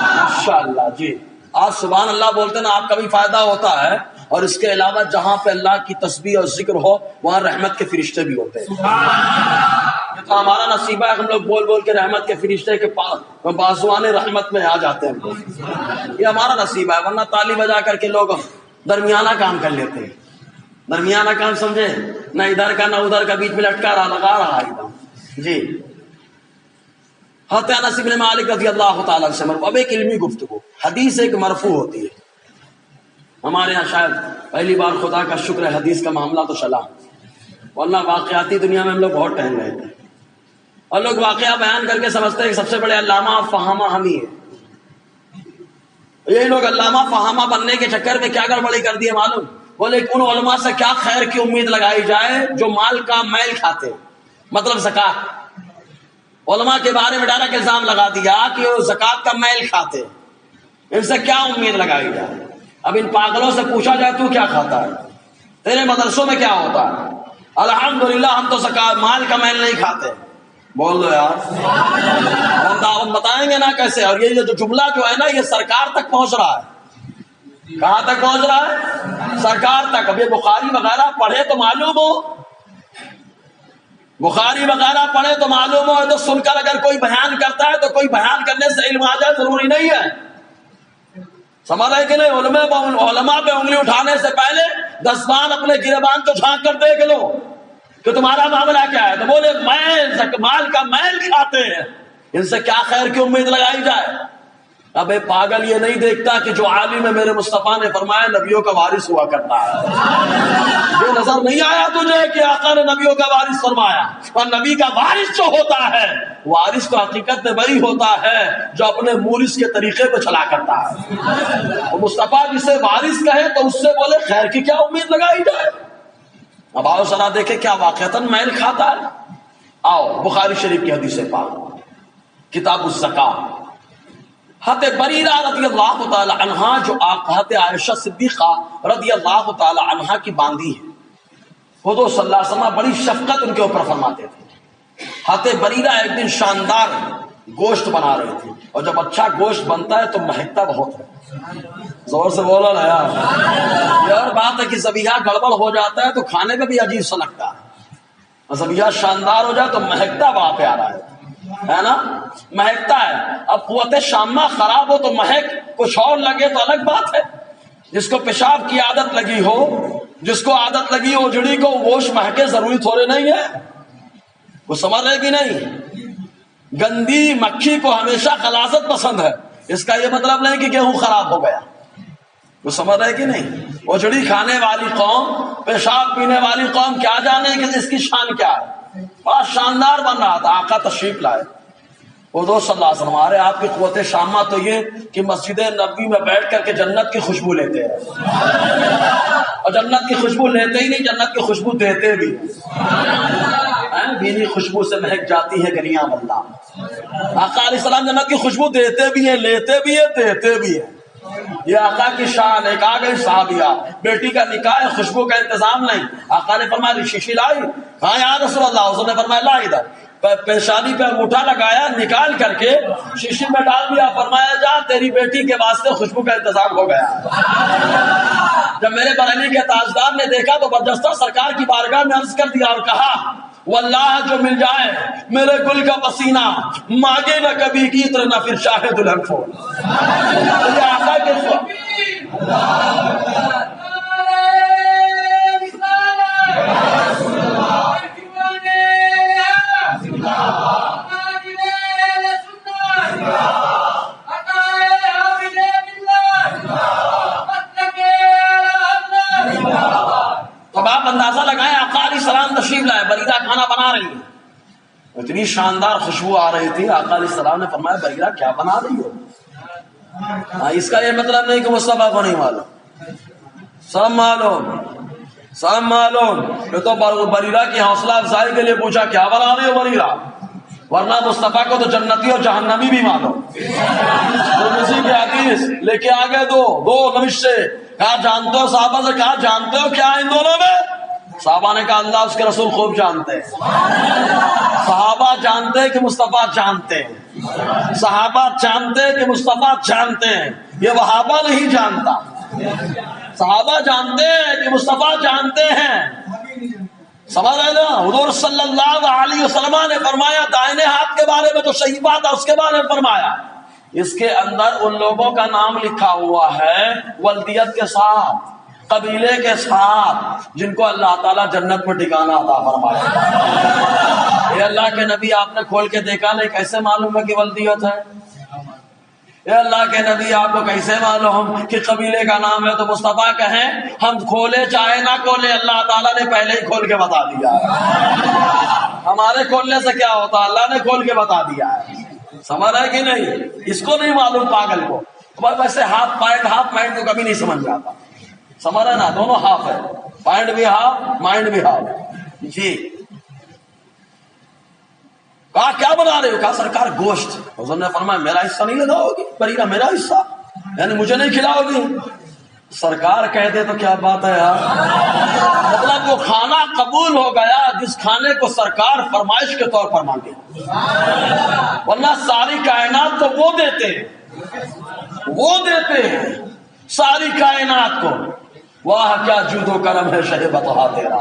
ماشاءاللہ. جی آج سبحان اللہ بولتے نا، آپ کا بھی فائدہ ہوتا ہے. اور اس کے علاوہ جہاں پہ اللہ کی تسبیح اور ذکر ہو وہاں رحمت کے فرشتے بھی ہوتے ہیں. یہ تو ہمارا نصیب ہے، ہم لوگ بول بول کے رحمت کے فرشتے کے پاس بازوان رحمت میں آ جاتے ہیں. یہ ہمارا نصیب ہے، ورنہ تالی بجا کر کے لوگ درمیانہ کام کر لیتے ہیں. درمیانہ کام سمجھے، نہ ادھر کا نہ ادھر کا، بیچ میں لٹکا رہا لگا رہا ایک دم. جی حضرت انس بن مالک رضی اللہ تعالیٰ سے مرفوع. اب ایک علمی گفتگو، حدیث ایک مرفوع ہوتی ہے. ہمارے یہاں شاید پہلی بار خدا کا شکر ہے حدیث کا معاملہ تو چلا، ورنہ واقعاتی دنیا میں ہم لوگ بہت ٹہل رہے تھے. اور لوگ واقعہ بیان کر کے سمجھتے ہیں کہ سب سے بڑے علامہ فہامہ ہم ہی ہیں. یہی لوگ علامہ فہامہ بننے کے چکر میں کیا گڑبڑی کر دی ہے معلوم؟ بولے ان علماء سے کیا خیر کی امید لگائی جائے جو مال کا میل کھاتے، مطلب زکات. علماء کے بارے میں ڈائریکٹ الزام لگا دیا کہ وہ زکات کا میل کھاتے، ان سے کیا امید لگائی جائے. اب ان پاگلوں سے پوچھا جائے تو کیا کھاتا ہے، تیرے مدرسوں میں کیا ہوتا ہے؟ الحمدللہ ہم تو زکات مال کا میل نہیں کھاتے. بول دو یار، ہم بتائیں گے نا کیسے. اور یہ جو جملہ جو ہے نا یہ سرکار تک پہنچ رہا ہے. کہاں تک پہنچ رہا ہے؟ سرکار تک. اب یہ بخاری وغیرہ پڑھے تو معلوم ہو، بخاری وغیرہ پڑھے تو معلوم ہو. تو سن کر اگر کوئی بیان کرتا ہے تو کوئی بیان کرنے سے علم آ جائے ضروری نہیں ہے. سمجھ رہے کہ نہیں؟ علماء پہ انگلی اٹھانے سے پہلے 10 بار اپنے گریبان کو جھانک کر دیکھ لو کہ تمہارا معاملہ کیا ہے. تو بولے مال کا میل کھاتے ہیں، ان سے کیا خیر کی امید لگائی جائے. اب اے پاگل یہ نہیں دیکھتا کہ جو عالم ہے میرے مصطفیٰ نے فرمایا نبیوں کا وارث ہوا کرتا ہے. یہ نظر نہیں آیا تجھے کہ آقا نے نبیوں کا وارث فرمایا؟ اور نبی کا وارث جو ہوتا ہے، وارث تو حقیقت میں وہی ہوتا ہے جو اپنے مورث کے طریقے پہ چلا کرتا ہے. اور مصطفیٰ جسے وارث کہے تو اس سے بولے خیر کی کیا امید لگائی جائے. اب آؤ ذرا دیکھیں کیا واقعتاً میل کھاتا ہے. آؤ بخاری شریف کی حدیث پاک، کتاب الزکاۃ. حضرت بریرہ رضی اللہ تعالی عنہا جو حضرت عائشہ صدیقہ رضی اللہ تعالی عنہا کی باندھی ہے، حضور صلی اللہ علیہ وسلم بڑی شفقت ان کے اوپر فرماتے تھے۔ حضرت بریرہ ایک دن شاندار گوشت بنا رہے تھے، اور جب اچھا گوشت بنتا ہے تو مہکتا بہت ہے، زور سے بولو نا یار۔ یہ اور بات ہے کہ ذبیحہ گڑبڑ ہو جاتا ہے تو کھانے میں بھی عجیب سا لگتا ہے، ذبیحہ شاندار ہو جائے تو مہکتا بڑا پیارا ہے نا، مہکتا ہے۔ اب قوت شامہ خراب ہو تو مہک کچھ اور لگے تو الگ بات ہے۔ جس کو پیشاب کی عادت لگی ہو، جس کو عادت لگی ہو جڑی کو گوشت مہکے، ضروری تھوڑے نہیں ہے، وہ سمجھ رہے کہ نہیں؟ گندی مکھی کو ہمیشہ غلاظت پسند ہے، اس کا یہ مطلب نہیں کہ گیہوں خراب ہو گیا، وہ سمجھ رہے کہ نہیں؟ اجڑی کھانے والی قوم، پیشاب پینے والی قوم کیا جانے کہ اس کی شان کیا ہے۔ بڑا شاندار بن رہا تھا، آقا تشریف لائے، حضور صلی اللہ علیہ وسلم آ رہے۔ آپ کی قوت شامہ تو یہ کہ مسجد نبوی میں بیٹھ کر کے جنت کی خوشبو لیتے ہیں، اور جنت کی خوشبو لیتے ہی نہیں، جنت کی خوشبو دیتے بھی ہیں، بھینی خوشبو سے مہک جاتی ہے گلیاں واللہ۔ آقا علیہ السلام جنت کی خوشبو دیتے بھی ہیں، لیتے بھی ہیں، دیتے بھی ہیں، یہ آقا کی شان ہے۔ آ گئی صحابیہ، بیٹی کا نکاح ہے، خوشبو کا انتظام نہیں، آقا نے فرمایا شیشی لائی؟ ہاں یا رسول اللہ، اس نے فرمایا لا ادھر، پیشانی پہ انگوٹھا لگایا، نکال کر کے شیشی میں ڈال دیا، فرمایا جا تیری بیٹی کے واسطے خوشبو کا انتظام ہو گیا۔ جب میرے بریلی کے تاجدار نے دیکھا تو برجستہ سرکار کی بارگاہ میں عرض کر دیا اور کہا واللہ جو مل جائے میرے گل کا پسینہ، مانگے نہ کبھی کی طرح نہ پھر شاہد الحق ہو۔ یہ آقا کے اب آپ اندازہ لگائیں، آقا علیہ السلام تشریف لائے، بریرہ کھانا بنا رہی ہے، اتنی شاندار خوشبو آ رہی تھی، آقا علیہ السلام نے فرمایا بریرہ کیا بنا رہی ہو؟ اس کا یہ مطلب نہیں کہ مصطفیٰ کو نہیں معلوم، سب معلوم، سب معلوم۔ یہ تو بریرہ کی حوصلہ افزائی کے لیے پوچھا کیا بنا رہی ہو بریرہ، ورنہ مصطفیٰ کو تو جنتی اور جہنمی بھی معلوم۔ اسی کی حدیث لے کے آگے دو نمش سے کہا جانتے ہو، صحابہ سے کہا جانتے ہو کیا ان دونوں میں؟ صحابہ نے کہا اللہ اس کے رسول خوب جانتے ہیں۔ صحابہ جانتے ہیں کہ مصطفیٰ جانتے ہیں، صحابہ جانتے ہیں کہ مصطفیٰ جانتے ہیں، یہ وہابہ نہیں جانتا۔ صحابہ جانتے ہیں کہ مصطفیٰ جانتے ہیں، سمجھ رہے نا؟ حضور صلی اللہ علیہ وسلم نے فرمایا دائنے ہاتھ کے بارے میں تو صحیح بات ہے، اس کے بارے میں فرمایا اس کے اندر ان لوگوں کا نام لکھا ہوا ہے ولدیت کے ساتھ، قبیلے کے ساتھ، جن کو اللہ تعالیٰ جنت میں ٹھکانہ عطا فرمائے۔ اے اللہ کے نبی آپ نے کھول کے دیکھا نہیں، کیسے معلوم ہے کہ ولدیت ہے؟ اے اللہ کے نبی آپ کو کیسے معلوم کہ قبیلے کا نام ہے؟ تو مصطفیٰ کہیں ہم کھولے چاہے نہ کھولے، اللہ تعالیٰ نے پہلے ہی کھول کے بتا دیا ہے۔ ہمارے کھولنے سے کیا ہوتا، اللہ نے کھول کے بتا دیا ہے، سمجھ رہے کہ نہیں؟ اس کو نہیں معلوم پاگل کو، ویسے ہاف پینٹ تو کبھی نہیں سمجھ جاتا، سمجھ رہے نا؟ دونوں ہاف ہے، پینٹ بھی ہاف، مائنڈ بھی ہاف۔ جی کہا کیا بنا رہے ہو؟ کہا سرکار گوشت۔ حضور نے فرمایا میرا حصہ نہیں لگاؤ گی بریرہ، میرا حصہ یعنی مجھے نہیں کھلاؤ گی؟ سرکار کہہ دے تو کیا بات ہے یار، مطلب وہ کھانا قبول ہو گیا جس کھانے کو سرکار فرمائش کے طور پر مانگے، ورنہ ساری کائنات تو وہ دیتے ہیں ساری کائنات کو۔ واہ کیا جود و کرم ہے شہ بطحا تیرا،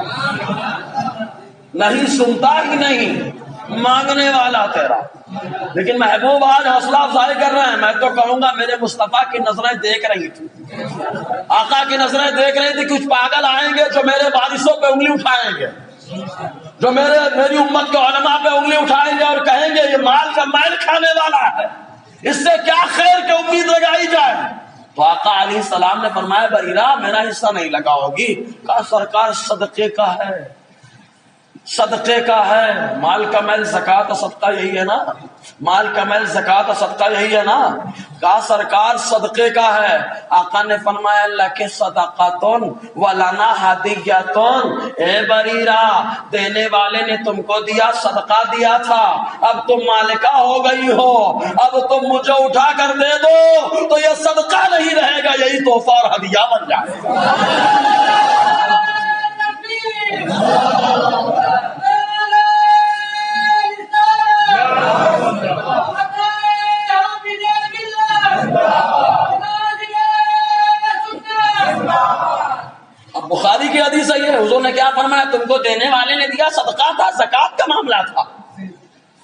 نہیں سنتا ہی نہیں مانگنے والا تیرا۔ لیکن محبوب آج حوصلہ افزائی کر رہے ہیں، میں تو کہوں گا میرے مصطفیٰ کی نظریں دیکھ رہی تھی، آقا کی نظریں دیکھ رہی تھی، کچھ پاگل آئیں گے جو میرے وارثوں پہ انگلی اٹھائیں گے، جو میری امت کے علماء پہ انگلی اٹھائیں گے اور کہیں گے یہ مال کا مال کھانے والا ہے، اس سے کیا خیر کی امید لگائی جائے؟ تو آقا علیہ السلام نے فرمایا بریرہ میرا حصہ نہیں لگاؤ گی؟ کہا سرکار صدقے کا ہے، صدقے کا ہے، مال کا میل زکات و صدقہ یہی ہے نا، مال کا میل زکات و صدقہ یہی ہے نا۔ کہا سرکار صدقے کا ہے. آقا نے فرمایا اللہ کے صدقاتن ولنا ہدیتن. اے بریرہ دینے والے نے تم کو دیا، صدقہ دیا تھا، اب تم مالکہ ہو گئی ہو، اب تم مجھے اٹھا کر دے دو تو یہ صدقہ نہیں رہے گا، یہی تحفہ اور ہدیہ بن جائے گا. اب بخاری کی حدیث ہے یہ، حضور نے کیا فرمایا؟ تم کو دینے والے نے دیا، صدقہ تھا، زکوٰۃ کا معاملہ تھا،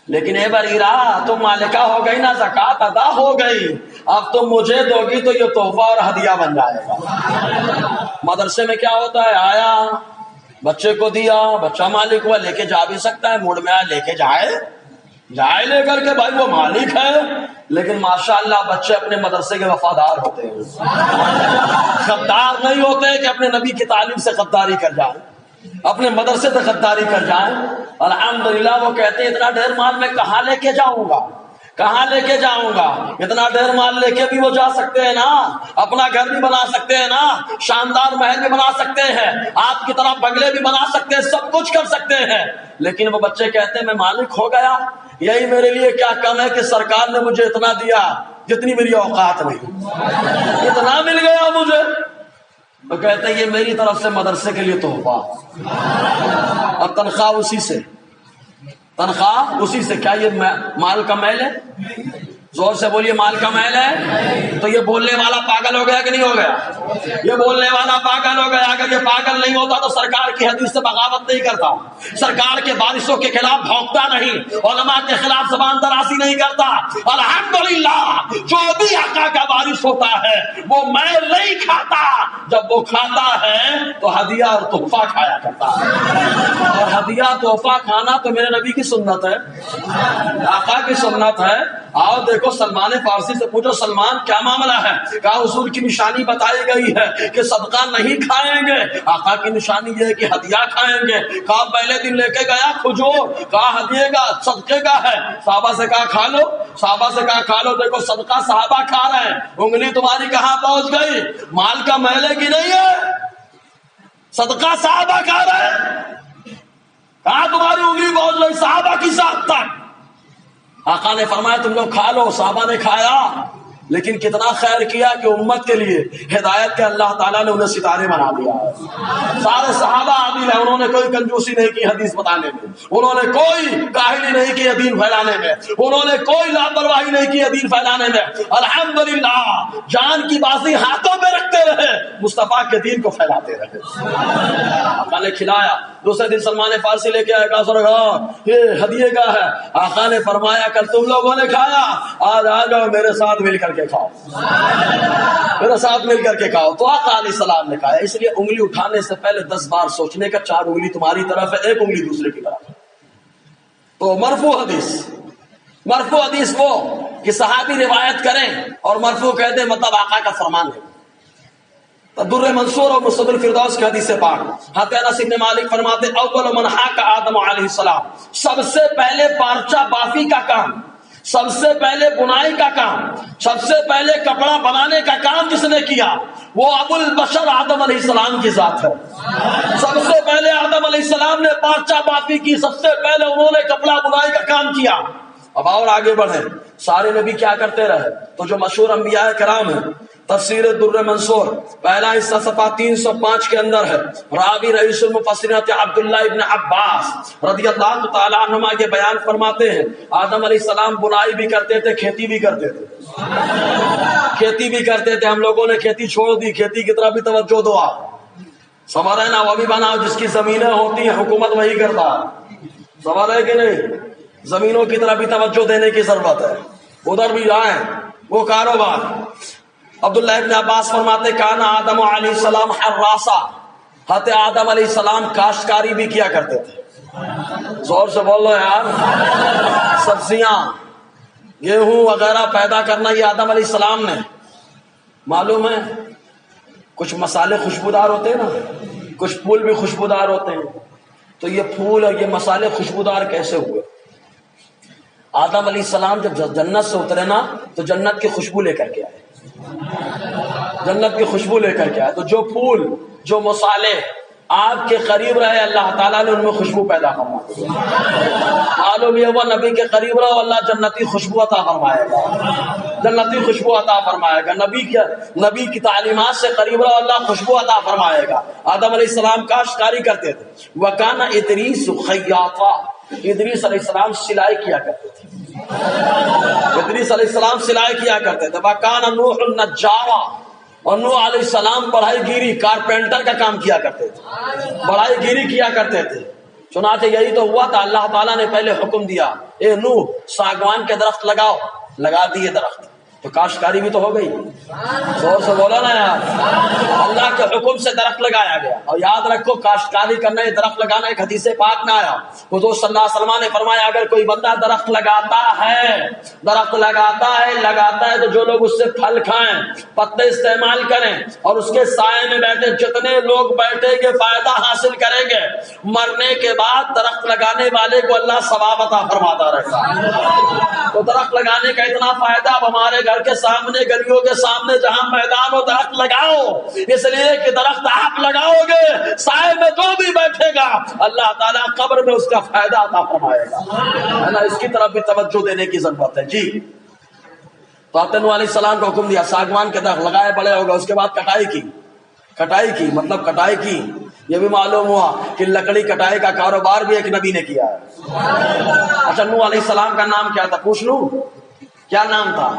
لیکن اے بریرہ تم مالکہ ہو گئی نا، زکوٰۃ ادا ہو گئی، اب تم مجھے دو گی تو یہ تحفہ اور ہدیہ بن جائے گا. مدرسے میں کیا ہوتا ہے؟ آیا بچے کو دیا، بچہ مالک ہوا، لے کے جا بھی سکتا ہے، موڈ میں آیا لے کے جائے لے کر کے، بھائی وہ مالک ہے. لیکن ماشاءاللہ بچے اپنے مدرسے کے وفادار ہوتے ہیں، غدار نہیں ہوتے کہ اپنے نبی کی تعلیم سے غداری کر جائیں، اپنے مدرسے سے غداری کر جائیں. الحمدللہ وہ کہتے ہیں اتنا ڈھیر مال میں کہاں لے کے جاؤں گا، کہاں لے کے جاؤں گا؟ اتنا ڈھیر مال لے کے بھی وہ جا سکتے ہیں نا، اپنا گھر بھی بنا سکتے ہیں نا، شاندار محل بھی بنا سکتے ہیں، آپ کی طرح بنگلے بھی بنا سکتے ہیں، سب کچھ کر سکتے ہیں. لیکن وہ بچے کہتے ہیں میں مالک ہو گیا، یہی میرے لیے کیا کم ہے کہ سرکار نے مجھے اتنا دیا جتنی میری اوقات نہیں، اتنا مل گیا مجھے. وہ کہتے ہیں یہ میری طرف سے مدرسے کے لیے تحفہ، اور تنخواہ اسی سے. کیا یہ مال کا میل ہے؟ زور سے بولیے، مال کا میل ہے؟ تو یہ بولنے والا پاگل ہو گیا کہ نہیں ہو گیا؟ یہ بولنے والا پاگل ہو گیا. اگر یہ پاگل نہیں ہوتا تو سرکار کی حدیث سے بغاوت نہیں کرتا، سرکار کے بارشوں کے خلاف بھونکتا نہیں، علماء کے خلاف زبان دراسی نہیں کرتا. الحمدللہ جو بھی آقا کا بارش ہوتا ہے وہ میل نہیں کھاتا، جب وہ کھاتا ہے تو ہدیہ اور تحفہ کھایا کرتا ہے. اور ہدیہ تحفہ کھانا تو میرے نبی کی سنت ہے، آقا کی سنت ہے. آؤ دیکھو سلمان فارسی سے پوچھو سلمان کیا معاملہ ہے؟ کہا حضور کی نشانی بتائی گئی ہے کہ صدقہ نہیں کھائیں گے، آقا کی نشانی یہ ہے کہ ہدیہ کھائیں گے. کہا پہلے دن لے کے گیا کھجور، کہا ہدیے کا صدقے کا ہے. صحابہ سے کہا کھا لو، دیکھو صدقہ صحابہ کھا رہے ہیں، انگلی تمہاری کہاں پہنچ گئی؟ مال کا میل ہے کہ نہیں ہے؟ صدقہ صحابہ کھا رہے ہیں، کہاں تمہاری انگلی پہنچ گئی؟ صحابہ کی ساتھ تک. آقا نے فرمایا تم لوگ کھا لو. صحابہ نے کھایا، لیکن کتنا خیر کیا کہ امت کے لیے ہدایت کے اللہ تعالیٰ نے انہیں ستارے بنا دیا. سارے صحابہ عادل ہیں، انہوں نے کوئی کنجوسی نہیں کی حدیث بتانے میں، انہوں نے کوئی کاہلی نہیں کی دین پھیلانے میں، انہوں نے کوئی لاپرواہی نہیں کی دین پھیلانے میں. الحمدللہ جان کی بازی ہاتھوں میں رکھتے رہے، مصطفیٰ کے دین کو پھیلاتے رہے. آقا نے کھلایا. دوسرے دن سلمان فارسی لے کے آیا، کہا سرکار یہ ہدیے کا ہے. آقا نے فرمایا کل تم لوگوں نے کھایا، آج آ جاؤ میرے ساتھ مل کر کے کھاؤ، میرے ساتھ مل کر کے کھاؤ. تو آقا علیہ السلام نے کہا اس لیے انگلی اٹھانے سے پہلے 10 بار سوچنے کا. 4 انگلی تمہاری طرف ہے، 1 انگلی دوسرے کی طرف ہے. تو مرفوع حدیث وہ کہ صحابی روایت کریں اور مرفوع کہہ دیں، مطلب آقا کا فرمان ہے. در منصور اور مصطفی الفردوس کی حدیث سے پاک حضرت انس بن مالک فرماتے اول من حاک آدم علیہ السلام، سب سے پہلے پارچہ بافی کا کام، سب سے پہلے بنائی کا کام، سب سے پہلے کپڑا بنانے کا کام جس نے کیا وہ ابو البشر آدم علیہ السلام کی ذات ہے. سب سے پہلے آدم علیہ السلام نے پارچہ بافی کی، سب سے پہلے انہوں نے کپڑا بنائی کا کام کیا. اب اور آگے بڑھیں، سارے نبی کیا کرتے رہے؟ تو جو مشہور انبیاء کرام ہیں، تفسیر در منصور پہلا حصہ صفحہ 305 کے اندر ہے. راوی رئیس المفسرین عبداللہ ابن عباس رضی اللہ تعالیٰ عنہما یہ بیان فرماتے ہیں آدم علیہ السلام بنائی بھی کرتے تھے، کھیتی بھی کرتے تھے. ہم لوگوں نے کھیتی چھوڑ دی، کھیتی کی طرف بھی توجہ دو. آپ سمجھ رہے نا؟ وہ بھی بناؤ جس کی زمینیں ہوتی ہیں حکومت وہی کرتا ہے. سمجھ رہے کہ نہیں؟ زمینوں کی طرف بھی توجہ دینے کی ضرورت ہے، ادھر بھی جائیں وہ کاروبار. عبداللہ ابن عباس فرماتے کانا آدم علیہ السلام حراسا، حضرت آدم علیہ السلام کاشتکاری بھی کیا کرتے تھے. زور سے بول لو یار. سبزیاں گیہوں وغیرہ پیدا کرنا یہ آدم علیہ السلام نے. معلوم ہے کچھ مسالے خوشبودار ہوتے ہیں نا، کچھ پھول بھی خوشبودار ہوتے ہیں. تو یہ پھول اور یہ مسالے خوشبودار کیسے ہوئے؟ آدم علیہ السلام جب جنت سے اترے نا تو جنت کی خوشبو لے کر کے آئے، جنت کی خوشبو لے کر کے آئے. تو جو پھول جو مصالح آپ کے قریب رہے اللہ تعالیٰ نے ان میں خوشبو پیدا فرما دی. معلوم یہ ہوا نبی کے قریب رہو اللہ جنتی خوشبو عطا فرمائے گا، جنتی خوشبو عطا فرمائے گا. نبی کی تعلیمات سے قریب رہو اللہ خوشبو عطا فرمائے گا. آدم علیہ السلام کاشتکاری کرتے تھے. وَكَانَ إِدْرِيسُ خَيَّاطًا، ادریس علیہ السلام سلائی کیا کرتے تھے. ادریس علیہ السلام سلائی کیا کرتے تھے. وَكَانَ نُوحٌ نَجَّارًا، اور نوح علیہ السلام بڑھائی گیری کارپینٹر کا کام کیا کرتے تھے، بڑھائی گیری کیا کرتے تھے. چنانچہ یہی تو ہوا تھا، اللہ تعالیٰ نے پہلے حکم دیا اے نوح ساگوان کے درخت لگاؤ، لگا دیے درخت، تو کاشتکاری بھی تو ہو گئی. زور سے بولا نا یار، اللہ کے حکم سے درخت لگایا گیا. اور یاد رکھو کاشتکاری کرنا، درخت لگانا ایک حدیث پاک میں آیا. حضور صلی اللہ علیہ وسلم نے فرمایا اگر کوئی بندہ درخت لگاتا ہے تو جو لوگ اس سے پھل کھائیں، پتے استعمال کریں اور اس کے سائے میں بیٹھے، جتنے لوگ بیٹھیں گے فائدہ حاصل کریں گے. مرنے کے بعد درخت لگانے والے کو اللہ ثواب عطا فرماتا رہتا ہے. تو درخت لگانے کا اتنا فائدہ، اب ہمارے گھر کے سامنے، گلیوں کے سامنے جہاں میدان ہو درخت لگاؤ، اس لیے کہ درخت آپ لگاؤ گے سائے میں جو بھی بیٹھے گا اللہ تعالیٰ قبر میں اس کا فائدہ عطا فرمائے گا. ہے نا، اس کی طرف بھی توجہ دینے کی ضرورت ہے. جی تو آپ نے نوح علیہ السلام کو حکم دیا ساگوان کے درخت لگائے، بڑے ہو گئے. اس کے بعد کٹائی کی مطلب کٹائی کی. یہ بھی معلوم ہوا کہ لکڑی کٹائی کا کاروبار بھی ایک نبی نے کیا ہے. اچھا نوح علیہ السلام کا نام کیا تھا پوچھ لوں؟ کیا نام تھا؟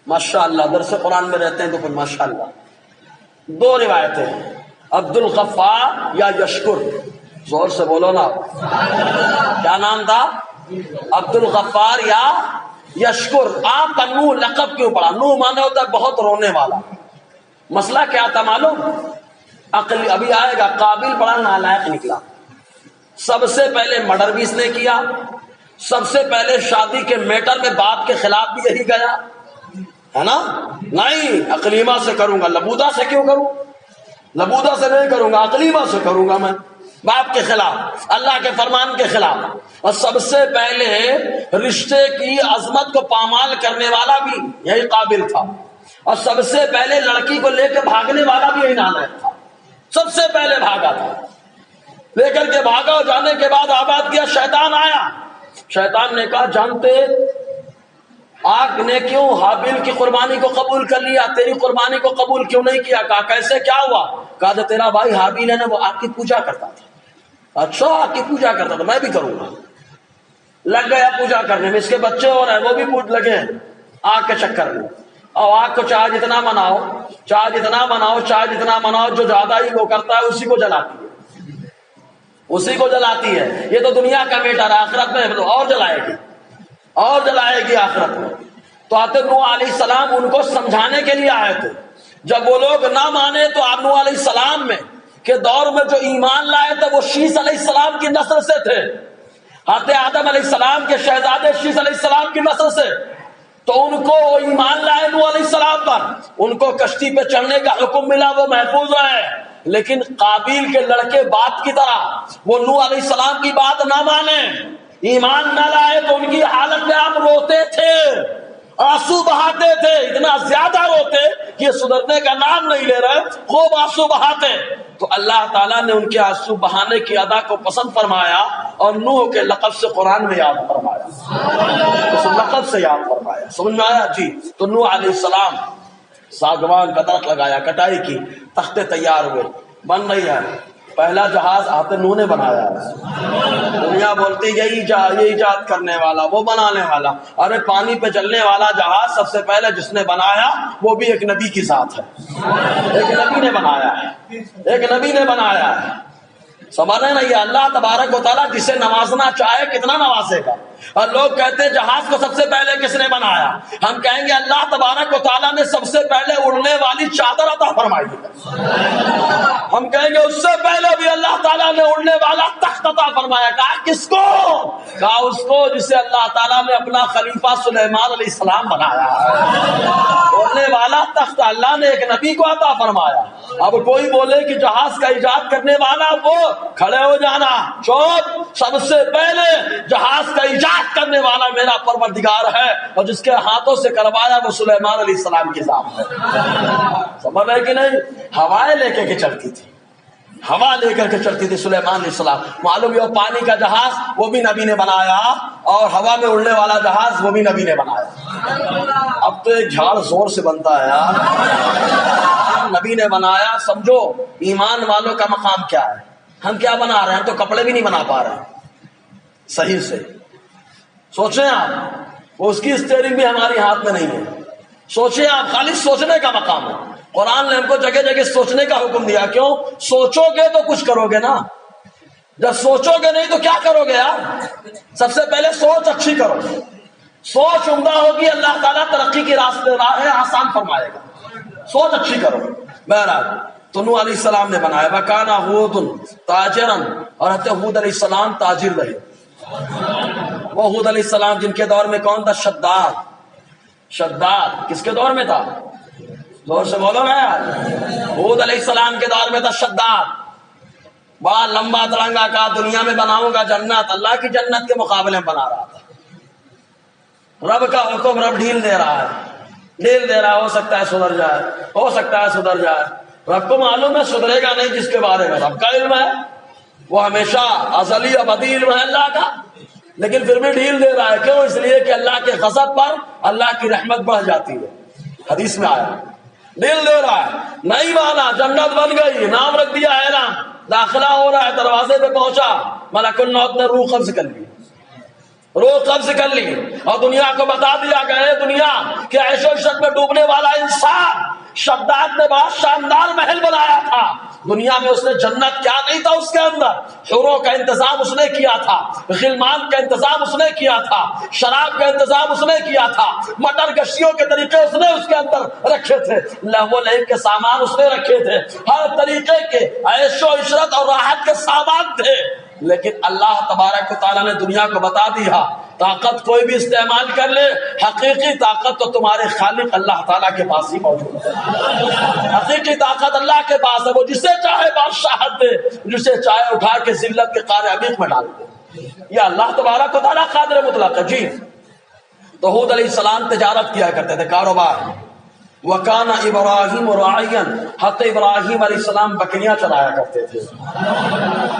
ماشاء اللہ درس قرآن میں رہتے ہیں تو پھر ماشاء اللہ. دو روایتیں ہیں، عبد الغفار یا یشکر. زور سے بولو نا، کیا نام تھا؟ عبد الغفار یا یشکر. آپ کا نوح لقب کیوں پڑا؟ نوح مانے ہوتا ہے بہت رونے والا. مسئلہ کیا تھا معلوم؟ عقل ابھی آئے گا. قابل بڑا نالائق نکلا. سب سے پہلے مرڈر بھی اس نے کیا، سب سے پہلے شادی کے میٹر میں باپ کے خلاف بھی یہی گیا، ہے نا. نہیں عقلیمہ سے کروں گا، لبودہ سے کیوں کروں؟ لبودہ سے نہیں کروں گا، عقلیمہ سے کروں گا میں، باپ کے خلاف، اللہ کے فرمان کے خلاف. اور سب سے پہلے رشتے کی عظمت کو پامال کرنے والا بھی یہی قابل تھا. اور سب سے پہلے لڑکی کو لے کے بھاگنے والا بھی یہی نالائق تھا. سب سے پہلے بھاگا تھا، لے کر کے بھاگا. اور جانے کے بعد آباد کیا، شیطان آیا. شیطان نے کہا جانتے آگ نے کیوں حابیل کی قربانی کو قبول کر لیا، تیری قربانی کو قبول کیوں نہیں کیا؟ کہا کیسے، کیا ہوا؟ کہا جو تیرا بھائی حابیل ہے نا وہ آگ کی پوجا کرتا تھا. اچھا آگ کی پوجا کرتا تھا، میں بھی کروں گا. لگ گیا پوجا کرنے میں. اس کے بچے اور ہیں وہ بھی پوج لگے آگ کے چکر میں. اور آگ کو چاہے جتنا مناؤ، جو زیادہ ہی وہ کرتا ہے اسی کو جلاتی ہے. یہ تو دنیا کا میٹر ہے، آخرت میں اور جلائے گی آخرت میں. تو آتے نوح علیہ السلام ان کو سمجھانے کے لیے آئے تھے. جب وہ لوگ نہ مانے تو آپ نوح علیہ السلام میں کے دور میں جو ایمان لائے تھے وہ شیث علیہ السلام کی نسل سے تھے. آدم علیہ السلام کے شہزادے شیث علیہ السلام کی نسل سے. تو ان کو ایمان لائے نوح علیہ السلام پر، ان کو کشتی پہ چڑھنے کا حکم ملا، وہ محفوظ رہے. لیکن قابیل کے لڑکے بات کی طرح وہ نوح علیہ السلام کی بات نہ مانے، ایمان نہ لائے. تو ان کی حالت میں آپ روتے تھے، آنسو بہاتے تھے، اتنا زیادہ روتے کہ یہ سدھرنے کا نام نہیں لے رہے، خوب آنسو بہاتے. تو اللہ تعالیٰ نے ان کے آنسو بہانے کی ادا کو پسند فرمایا اور نوح کے لقب سے قرآن میں یاد فرمایا، اس لقب سے یاد فرمایا. سمجھ میں آیا؟ جی. تو نوح علیہ السلام ساگوان کا درخت لگایا، کٹائی کی، تختے تیار ہوئے، بن رہی ہے. پہلا جہاز آتے نوح نے بنایا ہے. دنیا بولتی یہی ایجاد کرنے والا، وہ بنانے والا. ارے پانی پہ چلنے والا جہاز سب سے پہلے جس نے بنایا وہ بھی ایک نبی کی ذات ہے. ایک نبی نے بنایا ہے. سمجھ رہے نا؟ یہ اللہ تبارک و تعالیٰ جسے نوازنا چاہے کتنا نوازے گا. اور لوگ کہتے ہیں جہاز کو سب سے پہلے کس نے بنایا؟ ہم کہیں گے اللہ تبارک و تعالیٰ نے سب سے پہلے اڑنے والی چادر عطا فرمائی ہے. ہم کہیں گے اس سے پہلے بھی اللہ تعالیٰ نے اڑنے والا تخت عطا فرمایا. کہا کس کو؟ کہا اس کو جسے اللہ تعالیٰ نے اپنا خلیفہ سلیمان علیہ السلام بنایا. چلانے والا تخت اللہ نے ایک نبی کو عطا فرمایا. اب کوئی بولے کہ جہاز کا ایجاد کرنے والا وہ، کھڑے ہو جانا، چوپ. سب سے پہلے جہاز کا ایجاد کرنے والا میرا پروردگار ہے، اور جس کے ہاتھوں سے کروایا وہ سلیمان علیہ السلام کی ذات ہے. سمجھ رہے کہ نہیں؟ ہوائیں لے کے چلتی تھی، ہوا لے کر کے چلتی تھی سلیمان علیہ السلام. معلوم یہ پانی کا جہاز وہ بھی نبی نے بنایا، اور ہوا میں اڑنے والا جہاز وہ بھی نبی نے بنایا. اب تو ایک جھاڑ زور سے بنتا ہے یار. نبی نے بنایا. سمجھو ایمان والوں کا مقام کیا ہے. ہم کیا بنا رہے ہیں؟ ہم تو کپڑے بھی نہیں بنا پا رہے ہیں صحیح سے. سوچیں آپ، وہ اس کی اسٹیئرنگ بھی ہماری ہاتھ میں نہیں ہے. سوچیں آپ، خالی سوچنے کا مقام ہے. قرآن نے ہم کو جگہ جگہ سوچنے کا حکم دیا. کیوں؟ سوچو گے تو کچھ کرو گے نا. جب سوچو گے نہیں تو کیا کرو گے یار؟ سب سے پہلے سوچ اچھی کرو. سوچ عمدہ ہوگی، اللہ تعالیٰ ترقی کی راہیں آسان فرمائے گا. سوچ اچھی کرو. بہرحال تو نوح علیہ السلام نے بنایا. وَكَانَ هُودٌ تَاجِرًا، اور حضرت ہود علیہ السلام تاجر رہے. وہ ہود علیہ السلام جن کے دور میں کون تھا؟ شداد. شداد کس کے دور میں تھا؟ زور سے بولو نا یار. ہود علیہ السلام کے دور میں تھا شداد. بڑا لمبا ترنگا کا دنیا میں بناؤں گا جنت، اللہ کی جنت کے مقابلے میں بنا رہا تھا. رب کا حکم رب ڈھیل دے رہا ہے، ڈھیل دے رہا ہے. ہو سکتا ہے سدھر جائے، ہو سکتا ہے سدھر جائے. رب کو معلوم ہے سدھرے گا نہیں. جس کے بارے میں رب کا علم ہے، وہ ہمیشہ ازلی ابدی علم ہے اللہ کا، لیکن پھر بھی ڈھیل دے رہا ہے. کیوں؟ اس لیے کہ اللہ کے غضب پر اللہ کی رحمت بڑھ جاتی ہے. حدیث میں آیا. ڈھیل دے رہا ہے. نہیں مانا، جنت بن گئی، نام رکھ دیا اعلان، داخلہ ہو رہا ہے. دروازے پہ پہنچا، ملک الموت نے روح قبض کر لی. روح قبض کر لی اور دنیا کو بتا دیا کہ اے دنیا کہ عیش و عشرت میں ڈوبنے والا انسان شداد نے بہت شاندار محل بنایا تھا. دنیا میں اس نے جنت کیا نہیں تھا اس کے اندر. حوروں کا انتظام اس نے کیا تھا، غلمان کا انتظام اس نے کیا تھا، شراب کا انتظام اس نے کیا تھا، مٹر گشتیوں کے طریقے اس نے اس کے اندر رکھے تھے، لہو و لعب کے سامان اس نے رکھے تھے، ہر طریقے کے عیش و عشرت اور راحت کے سامان تھے. لیکن اللہ تبارک و تعالیٰ نے دنیا کو بتا دیا طاقت کوئی بھی استعمال کر لے، حقیقی طاقت تو تمہارے خالق اللہ تعالیٰ کے پاس ہی موجود ہے. حقیقی طاقت اللہ کے پاس ہے. وہ جسے چاہے بادشاہت دے، جسے چاہے اٹھا کے ذلت کے قعر عمیق میں ڈال دے. یہ اللہ تبارک و تعالیٰ قادر مطلق ہے. جی تو ہود علیہ السلام تجارت کیا کرتے تھے، کاروبار. وَكَانَ إِبْرَاهِيمُ رَاعِيًا، حضرت ابراہیم علیہ السلام بکریاں چلایا کرتے تھے.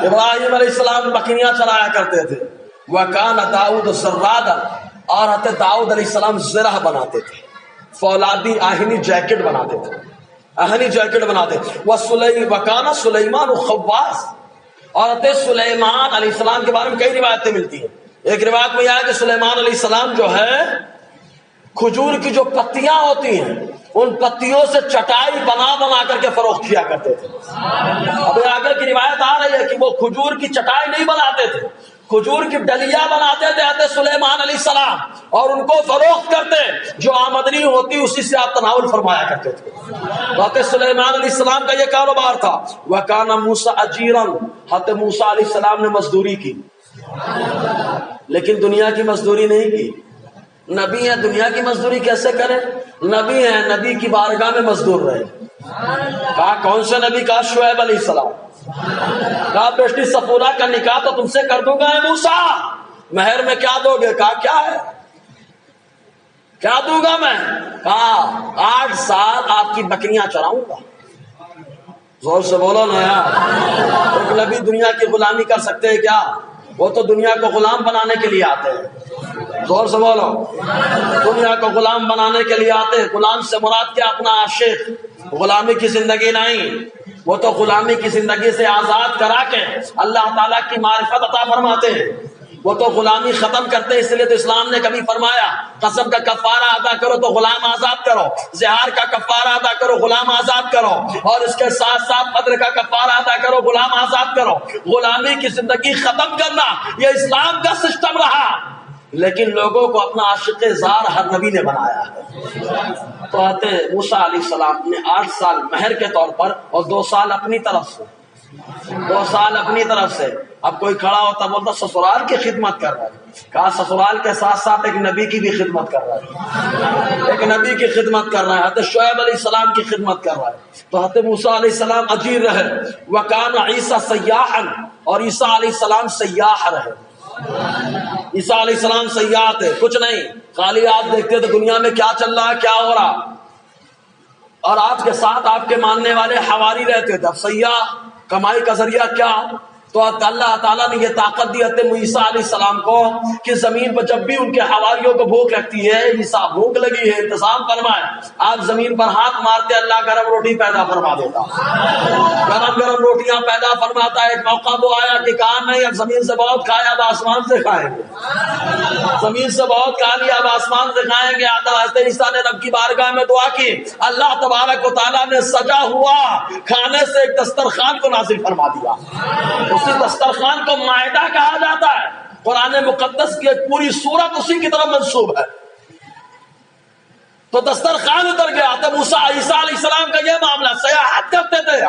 ابراہیم علیہ السلام بکریاں چلایا کرتے تھے. وَكَانَ داؤد زَرَّاعًا، اور حضرت داؤد علیہ السلام زرہ بناتے تھے، فولادی آہنی جیکٹ بناتے تھے، آہنی جیکٹ بناتے تھے. وَكَانَ سُلَيْمَانُ خَوَّاص، اور حضرت سلیمان علیہ السلام کے بارے میں کئی روایتیں ملتی ہیں. ایک روایت میں یہ ہے کہ سلیمان علیہ السلام جو ہے کھجور کی جو پتیاں ہوتی ہیں ان پتیوں سے چٹائی بنا بنا کر کے فروخت کیا کرتے تھے. اب آگے کی روایت آ رہی ہے کہ وہ کھجور کی چٹائی نہیں بناتے تھے، کھجور کی ڈلیاں بناتے تھے حضرت سلیمان علیہ السلام، اور ان کو فروخت کرتے، جو آمدنی ہوتی اسی سے آپ تناول فرمایا کرتے تھے. حضرت سلیمان علیہ السلام کا یہ کاروبار تھا. وَكَانَ مُوسَىٰ أَجِيرًا، حضرت موسیٰ علیہ السلام نے مزدوری کی، لیکن دنیا کی مزدوری نہیں کی. نبی ہے، دنیا کی مزدوری کیسے کرے؟ نبی ہے، نبی کی بارگاہ میں مزدور رہے. کہا کون سے نبی؟ کہا شعیب علیہ السلام. کہا بیٹی صفورہ کا نکاح تو تم سے کر دوں گا اے موسیٰ، مہر میں کیا دو گے؟ کہا کیا ہے، کیا دوں گا میں؟ کہا 8 سال آپ کی بکریاں چراؤں گا. زور سے بولو نا یار. ایک نبی دنیا کی غلامی کر سکتے ہیں کیا؟ وہ تو دنیا کو غلام بنانے کے لیے آتے ہیں. زور سے بولو. دنیا کو غلام بنانے کے لیے آتے ہیں. غلام سے مراد کیا؟ اپنا عاشق. غلامی کی زندگی نہیں، وہ تو غلامی کی زندگی سے آزاد کرا کے اللہ تعالیٰ کی معرفت عطا فرماتے ہیں. وہ تو غلامی ختم کرتے ہیں. اس لیے تو اسلام نے کبھی فرمایا قسم کا کفارہ ادا کرو تو غلام آزاد کرو، زہار کا کفارہ ادا کرو غلام آزاد کرو، اور اس کے ساتھ ساتھ قدر کا کفارہ ادا کرو غلام آزاد کرو. غلامی کی زندگی ختم کرنا یہ اسلام کا سسٹم رہا، لیکن لوگوں کو اپنا عاشق زار ہر نبی نے بنایا ہے. تو حضرت موسیٰ علیہ السلام نے 8 سال مہر کے طور پر اور 2 سال اپنی طرف سے 2 سال اپنی طرف سے. اب کوئی کھڑا ہوتا بولتا سسرال کی خدمت کر رہا ہے. کہا سسرال کے ساتھ ساتھ ایک نبی کی بھی خدمت کر رہا ہے, ایک نبی کی خدمت کر رہا ہے, حضرت شعیب علیہ السلام کی خدمت کر رہا ہے. تو حضرت موسیٰ علیہ السلام اجیر رہے. وکان عیسیٰ سیاحا, اور عیسیٰ علیہ السلام سیاح رہے. عیسیٰ علیہ السلام سیاح تھے, کچھ نہیں, خالی آپ دیکھتے تو دنیا میں کیا چل رہا ہے, کیا ہو رہا, اور آپ کے ساتھ آپ کے ماننے والے حواری رہتے تھے. اب سیاح کمائی کا ذریعہ کیا, تو اللہ تعالیٰ نے یہ طاقت دی حضرت عیسیٰ علیہ السلام کو کہ زمین پر جب بھی ان کے حواریوں کو بھوک لگتی ہے, عیسیٰ بھوک لگی ہے, انتظام فرمائے, آپ زمین پر ہاتھ مارتے, اللہ گرم روٹی پیدا فرما دیتا, گرم گرم روٹیاں پیدا فرماتا ہے. ایک موقع وہ آیا کہ کہا نہیں, اب زمین سے بہت کھایا, اب آسمان سے کھائیں گے, زمین سے بہت کھا لیا, اب آسمان سے کھائیں گے. حضرت عیسیٰ نے رب کی بارگاہ میں دعا کی, اللہ تبارک و تعالیٰ نے سجا ہوا کھانے سے ایک دسترخوان کو نازل فرما دیا. اسی دسترخوان کو مائدہ کہا جاتا ہے. قرآن مقدس کی ایک پوری سورت اسی کی طرف منسوب ہے. تو دسترخوان اتر گیا. تو موسیٰ عیسیٰ علیہ السلام کا یہ معاملہ, سیاحت کرتے تھے,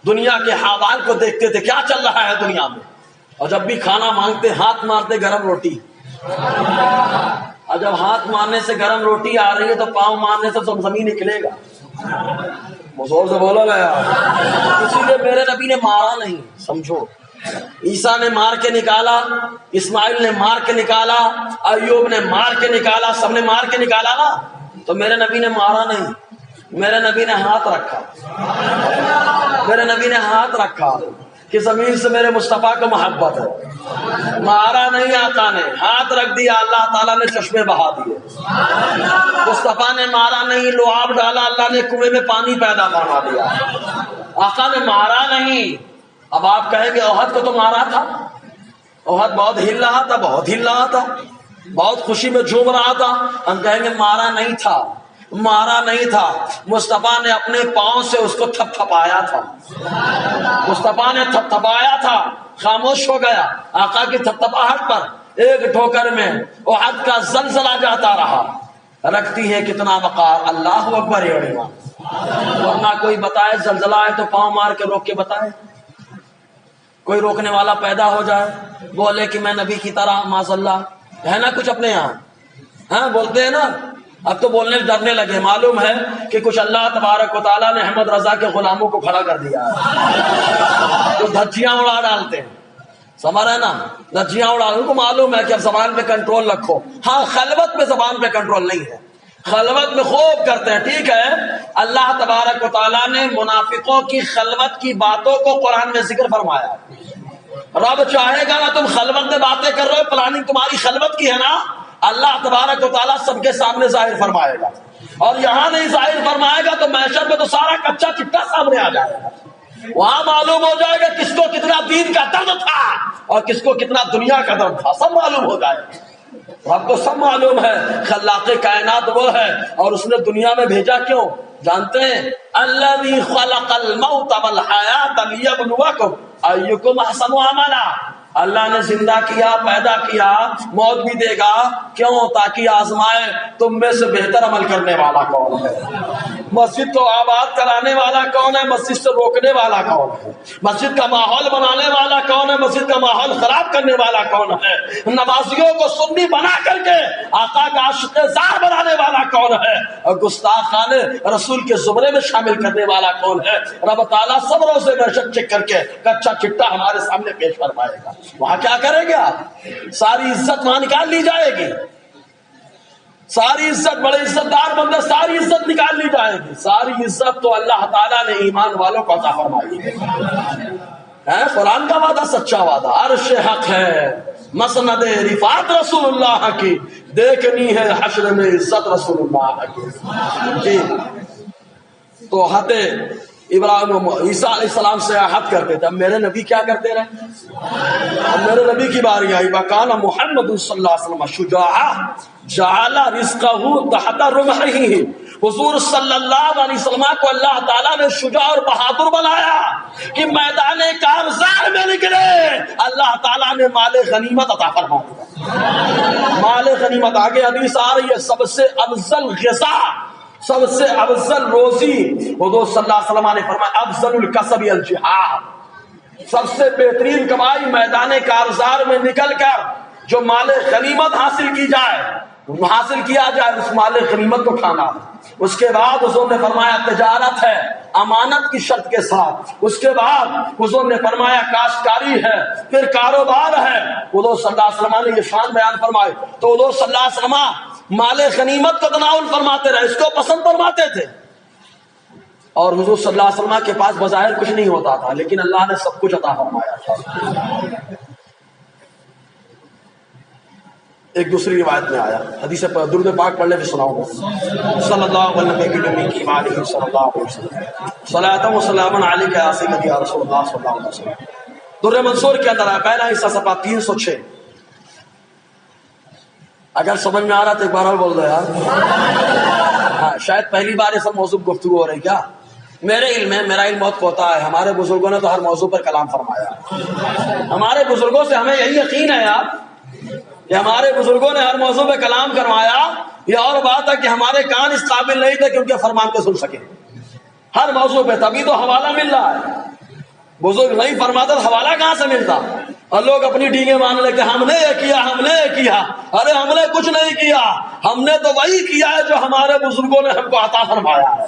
دنیا کے حوال کو دیکھتے تھے کیا چل رہا ہے دنیا میں, اور جب بھی کھانا مانگتے ہاتھ مارتے گرم روٹی. اور جب ہاتھ مارنے سے گرم روٹی آ رہی ہے تو پاؤں مارنے سے سب زمین نکلے گا. زور سے بولا گیا. اسی لیے میرے نبی نے مارا نہیں, سمجھو. عیسیٰ نے مار کے نکالا, اسماعیل نے مار کے نکالا, ایوب نے مار کے نکالا, سب نے مار کے نکالا نا. تو میرے نبی نے مارا نہیں, میرے نبی نے ہاتھ رکھا, میرے نبی نے ہاتھ رکھا کہ زمین سے میرے مصطفیٰ کو محبت ہے. مارا نہیں, آقا نے ہاتھ رکھ دیا, اللہ تعالیٰ نے چشمے بہا دیے. مصطفیٰ نے مارا نہیں, لعاب ڈالا, اللہ نے کنویں میں پانی پیدا فرما دیا. آقا نے مارا نہیں. اب آپ کہیں گے احد کو تو مارا تھا, احد بہت ہل رہا تھا, بہت ہل رہا تھا, بہت خوشی میں جھوم رہا تھا. ہم کہیں گے مارا نہیں تھا, مارا نہیں تھا. مصطفیٰ نے اپنے پاؤں سے اس کو تھپ تھپایا تھا, مصطفیٰ نے تھپ تھپایا تھا, خاموش ہو گیا. آقا کی تھپ تھپاہٹ پر ایک ٹھوکر میں احد کا زلزلہ جاتا رہا. رکھتی ہے کتنا وقار, اللہ اکبر. ورنہ کوئی بتائے زلزلہ ہے تو پاؤں مار کے روک کے بتائے, کوئی روکنے والا پیدا ہو جائے, بولے کہ میں نبی کی طرح, معاذ اللہ, ہے نا کچھ اپنے یہاں, ہاں بولتے ہیں نا. اب تو بولنے ڈرنے لگے. معلوم ہے کہ کچھ اللہ تبارک و تعالیٰ نے احمد رضا کے غلاموں کو کھڑا کر دیا ہے, تو دھجیاں اڑا ڈالتے ہیں, سمجھ رہے نا, دھجیاں اڑا. ان کو معلوم ہے کہ اب زبان پہ کنٹرول رکھو. ہاں خلوت میں زبان پہ کنٹرول نہیں ہے, خلوت میں خوب کرتے ہیں, ٹھیک ہے. اللہ تبارک و تعالیٰ نے منافقوں کی خلوت کی باتوں کو قرآن میں ذکر فرمایا. رب چاہے گا نا تم خلوت میں باتیں کر رہے ہو, پلاننگ تمہاری خلوت کی ہے نا, اللہ تبارک و تعالیٰ سب کے سامنے ظاہر فرمائے گا. اور یہاں نہیں ظاہر فرمائے گا تو محشر میں تو سارا کچا چٹا سامنے آ جائے گا. وہاں معلوم ہو جائے گا کس کو کتنا دین کا درد تھا اور کس کو کتنا دنیا کا درد تھا, سب معلوم ہو جائے گا. رب کو سب معلوم ہے, خلاق کائنات وہ ہے, اور اس نے دنیا میں بھیجا کیوں جانتے ہیں؟ الذی خلق الموت والحیات لیبلوکم ایکم احسن عملا. اللہ نے زندہ کیا, پیدا کیا, موت بھی دے گا, کیوں؟ تاکہ آزمائے تم میں سے بہتر عمل کرنے والا کون ہے. مسجد کو آباد کرانے والا کون ہے, مسجد سے روکنے والا کون ہے, مسجد کا ماحول بنانے والا کون ہے, مسجد کا ماحول خراب کرنے والا کون ہے, نمازیوں کو سنی بنا کر کے آقا کا عاشق زار بنانے والا کون ہے, اور گستاخان رسول کے زمرے میں شامل کرنے والا کون ہے. رب تعالیٰ سب روزے میں شک چیک کر کے کچا چٹا ہمارے سامنے پیش فرمائے گا. وہاں کیا کریں گے آپ؟ ساری عزت وہاں نکال لی جائے گی, ساری عزت, بڑے عزت دار بندے, ساری عزت نکال لی جائے گی. ساری عزت تو اللہ تعالیٰ نے ایمان والوں کو عطا فرمائی ہے. قرآن کا وعدہ سچا وعدہ, عرش حق ہے, مسند رفعت رسول اللہ کی, دیکھنی ہے حشر میں عزت رسول اللہ کی. جی تو ابراہیم عیسیٰ علیہ السلام سے عہد کرتے تھے. اب میرے نبی کیا کرتے رہے, اب میرے نبی کی باری آئی. وکان محمد صلی اللہ علیہ وسلم شجاعا جعل رزقہ تحت رمحہ. حضور صلی اللہ علیہ وسلم کو اللہ تعالیٰ نے شجاع اور بہادر بنایا کہ میدان کارزار میں نکلے. اللہ تعالیٰ نے مال غنیمت عطا فرما دیا. مال غنیمت, آگے حدیث آ رہی ہے, سب سے افضل غذا, سب سے افضل روزی حضور صلی اللہ علیہ وسلم نے فرمایا افضل الکسب الجہاد. سب سے بہترین کمائی میدان کارزار میں نکل کر جو مال غنیمت حاصل کی جائے، حاصل کیا جائے، اس مال غنیمت کو کھانا۔ اس کے بعد حضور نے فرمایا تجارت ہے امانت کی شرط کے ساتھ، اس کے بعد حضور نے فرمایا کاشتکاری ہے، پھر کاروبار ہے۔ حضور صلی اللہ علیہ وسلم نے یہ شان بیان فرمائے تو حضور صلی اللہ علیہ وسلم مال غنیمت کو تناول فرماتے رہے، اس کو پسند فرماتے تھے۔ اور حضور صلی اللہ علیہ وسلم کے پاس بظاہر کچھ نہیں ہوتا تھا، لیکن اللہ نے سب کچھ عطا فرمایا تھا۔ ایک دوسری روایت میں آیا، حدیث درود پاک پڑھنے میں سناؤں گا، صلی اللہ علیہ وسلم صلاۃ و سلام علیک یا سیدی یا رسول اللہ صلی اللہ علیہ وسلم۔ در منصور کے اندر ہے، پہلا حصہ صفحہ 306۔ اگر سمجھ میں آ رہا تو ایک بار اور بول دو یار۔ ہاں، شاید پہلی بار یہ سب موضوع گفتگو ہو رہی کیا؟ میرے علم ہے، میرا علم بہت کوتا ہے، ہمارے بزرگوں نے تو ہر موضوع پر کلام فرمایا۔ ہمارے بزرگوں سے ہمیں یہی یقین ہے یار کہ ہمارے بزرگوں نے ہر موضوع پہ کلام کروایا۔ یہ اور بات ہے کہ ہمارے کان اس قابل نہیں تھے کہ ان کے فرمان کو سن سکیں ہر موضوع پہ، تبھی تو حوالہ مل رہا ہے۔ بزرگ نہیں فرماتا تو حوالہ کہاں سے ملتا؟ اور لوگ اپنی ڈینگیں مان لیتے، ہم نے یہ کیا، ہم نے یہ کیا۔ ارے ہم نے کچھ نہیں کیا، ہم نے تو وہی کیا ہے جو ہمارے بزرگوں نے ہم کو عطا فرمایا ہے۔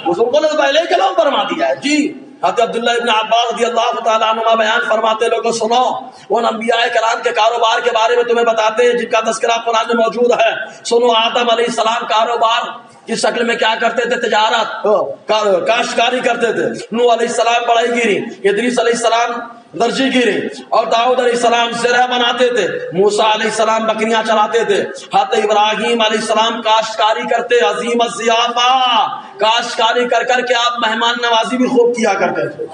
بزرگوں نے تو پہلے ہی کلام فرما دیا ہے۔ جی حضرت عبداللہ ابن عباس رضی اللہ تعالیٰ عنہما بیان فرماتے، لوگوں سنو، ان انبیاء کرام کے کاروبار کے بارے میں تمہیں بتاتے ہیں جن کا تذکرہ قرآن میں موجود ہے۔ سنو، آدم علیہ السلام کاروبار کی شکل میں کیا کرتے تھے؟ تجارت، کاشتکاری کرتے تھے۔ نوح علیہ السلام بڑائی گیری، ادریس علیہ السلام درجی گیری، اور داؤد علیہ السلام زرہ بناتے تھے۔ موسیٰ علیہ السلام بکریاں چلاتے تھے۔ حضرت ابراہیم علیہ السلام کاشتکاری کرتے، عظیم الضیافہ، کاشتکاری کر کر کے آپ مہمان نوازی بھی خوب کیا کرتے تھے،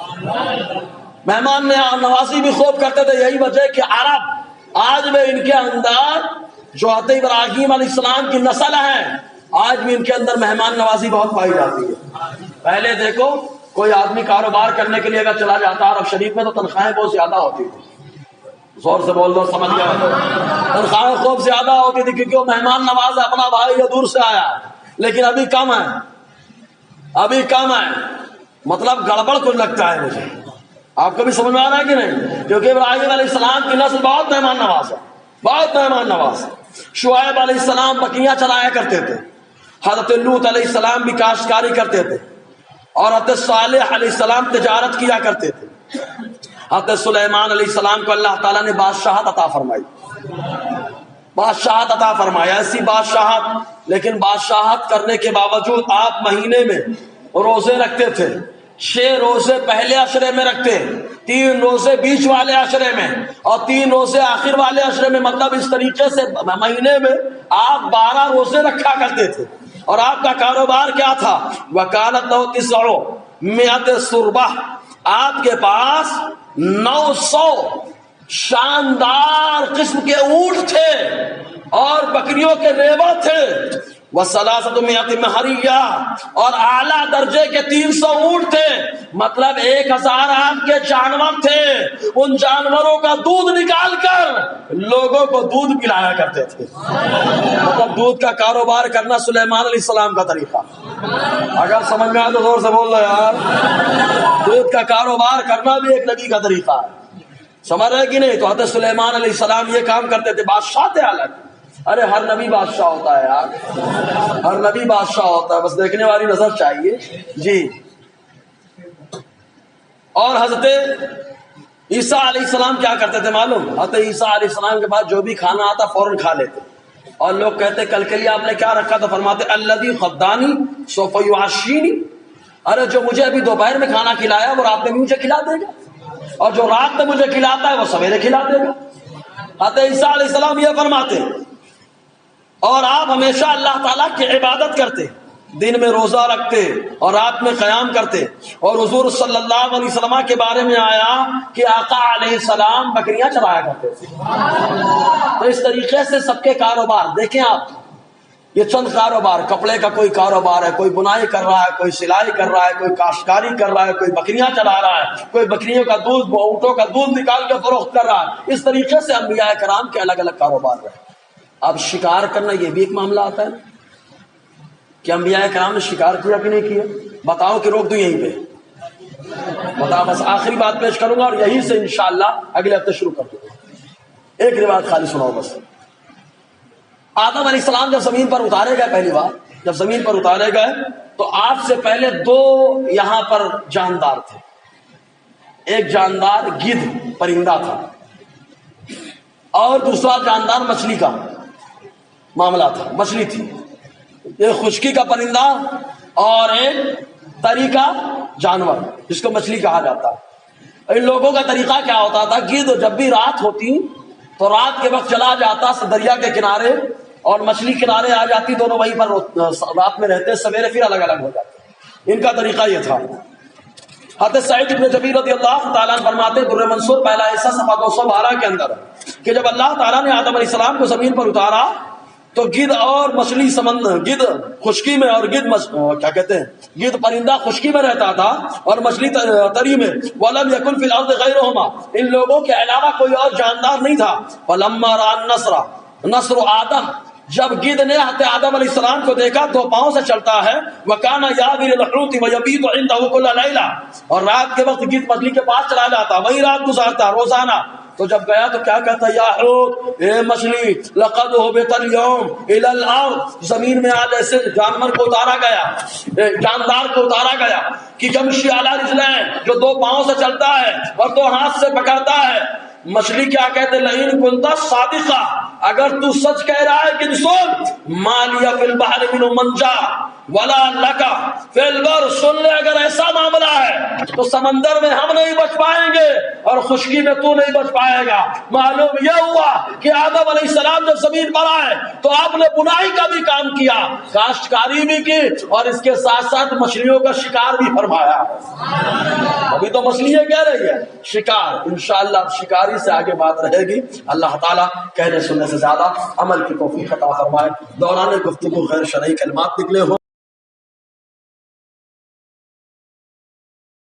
مہمان نوازی بھی خوب کرتے تھے۔ یہی وجہ کہ عرب آج میں ان کے اندر جو حضرت ابراہیم علیہ السلام کی نسل ہے، آج بھی ان کے اندر مہمان نوازی بہت پائی جاتی ہے۔ پہلے دیکھو، کوئی آدمی کاروبار کرنے کے لیے اگر چلا جاتا عرب شریف میں تو تنخواہیں بہت زیادہ ہوتی تھی۔ زور سے بول دو، سمجھ گیا تو؟ تنخواہیں خوب زیادہ ہوتی تھی کیونکہ وہ مہمان نواز ہے، اپنا بھائی یا دور سے آیا ہے۔ لیکن ابھی کم ہے، ابھی کم ہے، مطلب گڑبڑ کچھ لگتا ہے مجھے۔ آپ کو بھی سمجھ میں آ رہا ہے کہ نہیں؟ کیونکہ ابراہیم علیہ السلام کی نسل بہت مہمان نواز ہے، بہت مہمان نواز ہے۔ شعیب علیہ السلام بکریاں چلایا کرتے تھے۔ حضرت لوط علیہ السلام بھی کاشتکاری کرتے تھے، اور حضرت صالح علیہ السلام تجارت کیا کرتے تھے۔ حضرت سلیمان علیہ السلام کو اللہ تعالیٰ نے بادشاہت عطا فرمائی، بادشاہت عطا فرمایا، ایسی بادشاہت، لیکن بادشاہت کرنے کے باوجود آپ مہینے میں روزے رکھتے تھے۔ 6 روزے پہلے عشرے میں رکھتے، 3 روزے بیچ والے عشرے میں، اور 3 روزے آخر والے عشرے میں۔ مطلب اس طریقے سے مہینے میں آپ 12 روزے رکھا کرتے تھے۔ اور آپ کا کاروبار کیا تھا؟ وکالت لو 900 سربہ، آپ کے پاس 900 شاندار قسم کے اونٹ تھے اور بکریوں کے ریوڑ تھے۔ وَثَلَاثَةُ مَهْرِيَّةٌ، اور اعلیٰ درجے کے 300 اونٹ تھے۔ مطلب 1000 آپ کے جانور تھے، ان جانوروں کا دودھ نکال کر لوگوں کو دودھ پلایا کرتے تھے۔ مطلب دودھ کا کاروبار کرنا سلیمان علیہ السلام کا طریقہ۔ اگر سمجھ میں آئے تو زور سے بول رہے یار، دودھ کا کاروبار کرنا بھی ایک نبی کا طریقہ ہے، سمجھ رہے کہ نہیں؟ تو حضرت سلیمان علیہ السلام یہ کام کرتے تھے۔ بادشاہ تھے حالانکہ، ارے ہر نبی بادشاہ ہوتا ہے یار، ہر نبی بادشاہ ہوتا ہے، بس دیکھنے والی نظر چاہیے۔ جی، اور حضرت عیسیٰ علیہ السلام کیا کرتے تھے معلوم؟ حضرت عیسیٰ علیہ السلام کے پاس جو بھی کھانا آتا فوراً کھا لیتے، اور لوگ کہتے کل کے لیے آپ نے کیا رکھا؟ تو فرماتے الذی خدانی سوف یعشینی، ارے جو مجھے ابھی دوپہر میں کھانا کھلایا وہ رات میں مجھے کھلا دے گا، اور جو رات میں مجھے کھلاتا ہے وہ سویرے کھلا دے گا۔ حضرت عیسیٰ علیہ السلام یہ فرماتے، اور آپ ہمیشہ اللہ تعالیٰ کی عبادت کرتے، دن میں روزہ رکھتے اور رات میں قیام کرتے۔ اور حضور صلی اللہ علیہ وسلم کے بارے میں آیا کہ آقا علیہ السلام بکریاں چلایا کرتے تھے۔ تو اس طریقے سے سب کے کاروبار دیکھیں آپ، یہ چند کاروبار، کپڑے کا کوئی کاروبار ہے، کوئی بنائی کر رہا ہے، کوئی سلائی کر رہا ہے، کوئی کاشتکاری کر رہا ہے، کوئی بکریاں چلا رہا ہے، کوئی بکریوں کا دودھ، اونٹوں کا دودھ نکال کے فروخت کر رہا ہے۔ اس طریقے سے انبیاء کرام کے الگ الگ کاروبار رہے۔ اب شکار کرنا یہ بھی ایک معاملہ آتا ہے نا، کہ انبیاء کرام نے شکار کیا کہ نہیں کیا؟ بتاؤ کہ روک دوں یہیں پہ، بتا بس آخری بات پیش کروں گا اور یہیں سے انشاءاللہ اگلے ہفتے شروع کر دوں گا. ایک روایت خالی سناؤ بس. آدم علیہ السلام جب زمین پر اتارے گئے، پہلی بار جب زمین پر اتارے گئے تو آپ سے پہلے دو یہاں پر جاندار تھے. ایک جاندار گدھ پرندہ تھا اور دوسرا جاندار مچھلی کا معاملہ تھا، مچھلی تھی. ایک خشکی کا پرندہ اور ایک تری کا جانور جس کو مچھلی کہا جاتا ہے. ان لوگوں کا طریقہ کیا ہوتا تھا، گدھ جب بھی رات ہوتی تو رات کے وقت چلا جاتا دریا کے کنارے اور مچھلی کنارے آ جاتی، دونوں وہیں پر رات میں رہتے، سویرے پھر الگ الگ ہو جاتے. ان کا طریقہ یہ تھا. حضرت سعید بن جبیر رضی اللہ تعالیٰ عنہ فرماتے در منصور پہلا ایسا صفحہ 212 کے اندر کہ جب اللہ تعالیٰ نے آدم علیہ السلام کو زمین پر اتارا تو گدھ اور مچھلی گدھ خشکی میں اور کیا کہتے ہیں گدھ پرندہ خشکی میں رہتا تھا اور مچھلی تری میں. وَلَمْ يَكُنْ فِي الْأَرْضِ غَيْرُهُمَا، ان لوگوں کے علاوہ کوئی اور جاندار نہیں تھا. فَلَمَّا رَأَى النَّسْرُ آدم، جب گدھ نے حضرت آدم علیہ السلام کو دیکھا، دو پاؤں سے چلتا ہے. وَكَانَ يَعْوِي لِلْحُوتِ وَيَبِيتُ عِندَهُ كُلَّ لَيْلَةٍ، اور رات کے وقت گدھ مچھلی کے پاس چلا جاتا، وہی رات گزارتا روزانہ. تو جب گیا تو کیا کہتا، یا حوت، اے مچھلی، لقد هبط اليوم الى الارض، زمین میں آج ایسے جانور کو اتارا گیا، جاندار کو اتارا گیا کہ یمشی علی رجلین، جو دو پاؤں سے چلتا ہے اور دو ہاتھ سے پکڑتا ہے. مچھلی کیا کہتے، لئن کنت صادقا، اگر تو سچ کہہ رہا ہے کہ سن، ما لی فی البحر من منجا ولا لکا فی البر، سن لے اگر ایسا معاملہ ہے تو سمندر میں ہم نہیں بچ پائیں گے اور خشکی میں تو نہیں بچ پائے گا. معلوم یہ ہوا کہ آدم علیہ السلام جب زمین پر آئے تو آپ نے بنائی کا بھی کام کیا، کاشتکاری بھی کی اور اس کے ساتھ ساتھ مچھلیوں کا شکار بھی فرمایا. ابھی تو مچھلی یہ کہہ رہی ہے شکار، انشاءاللہ شکاری سے آگے بات رہے گی. اللہ تعالیٰ کہنے سننے سے زیادہ عمل کی توفیق عطا فرمائے. دوران گفتگو غیر شرعی کلمات نکلے ہو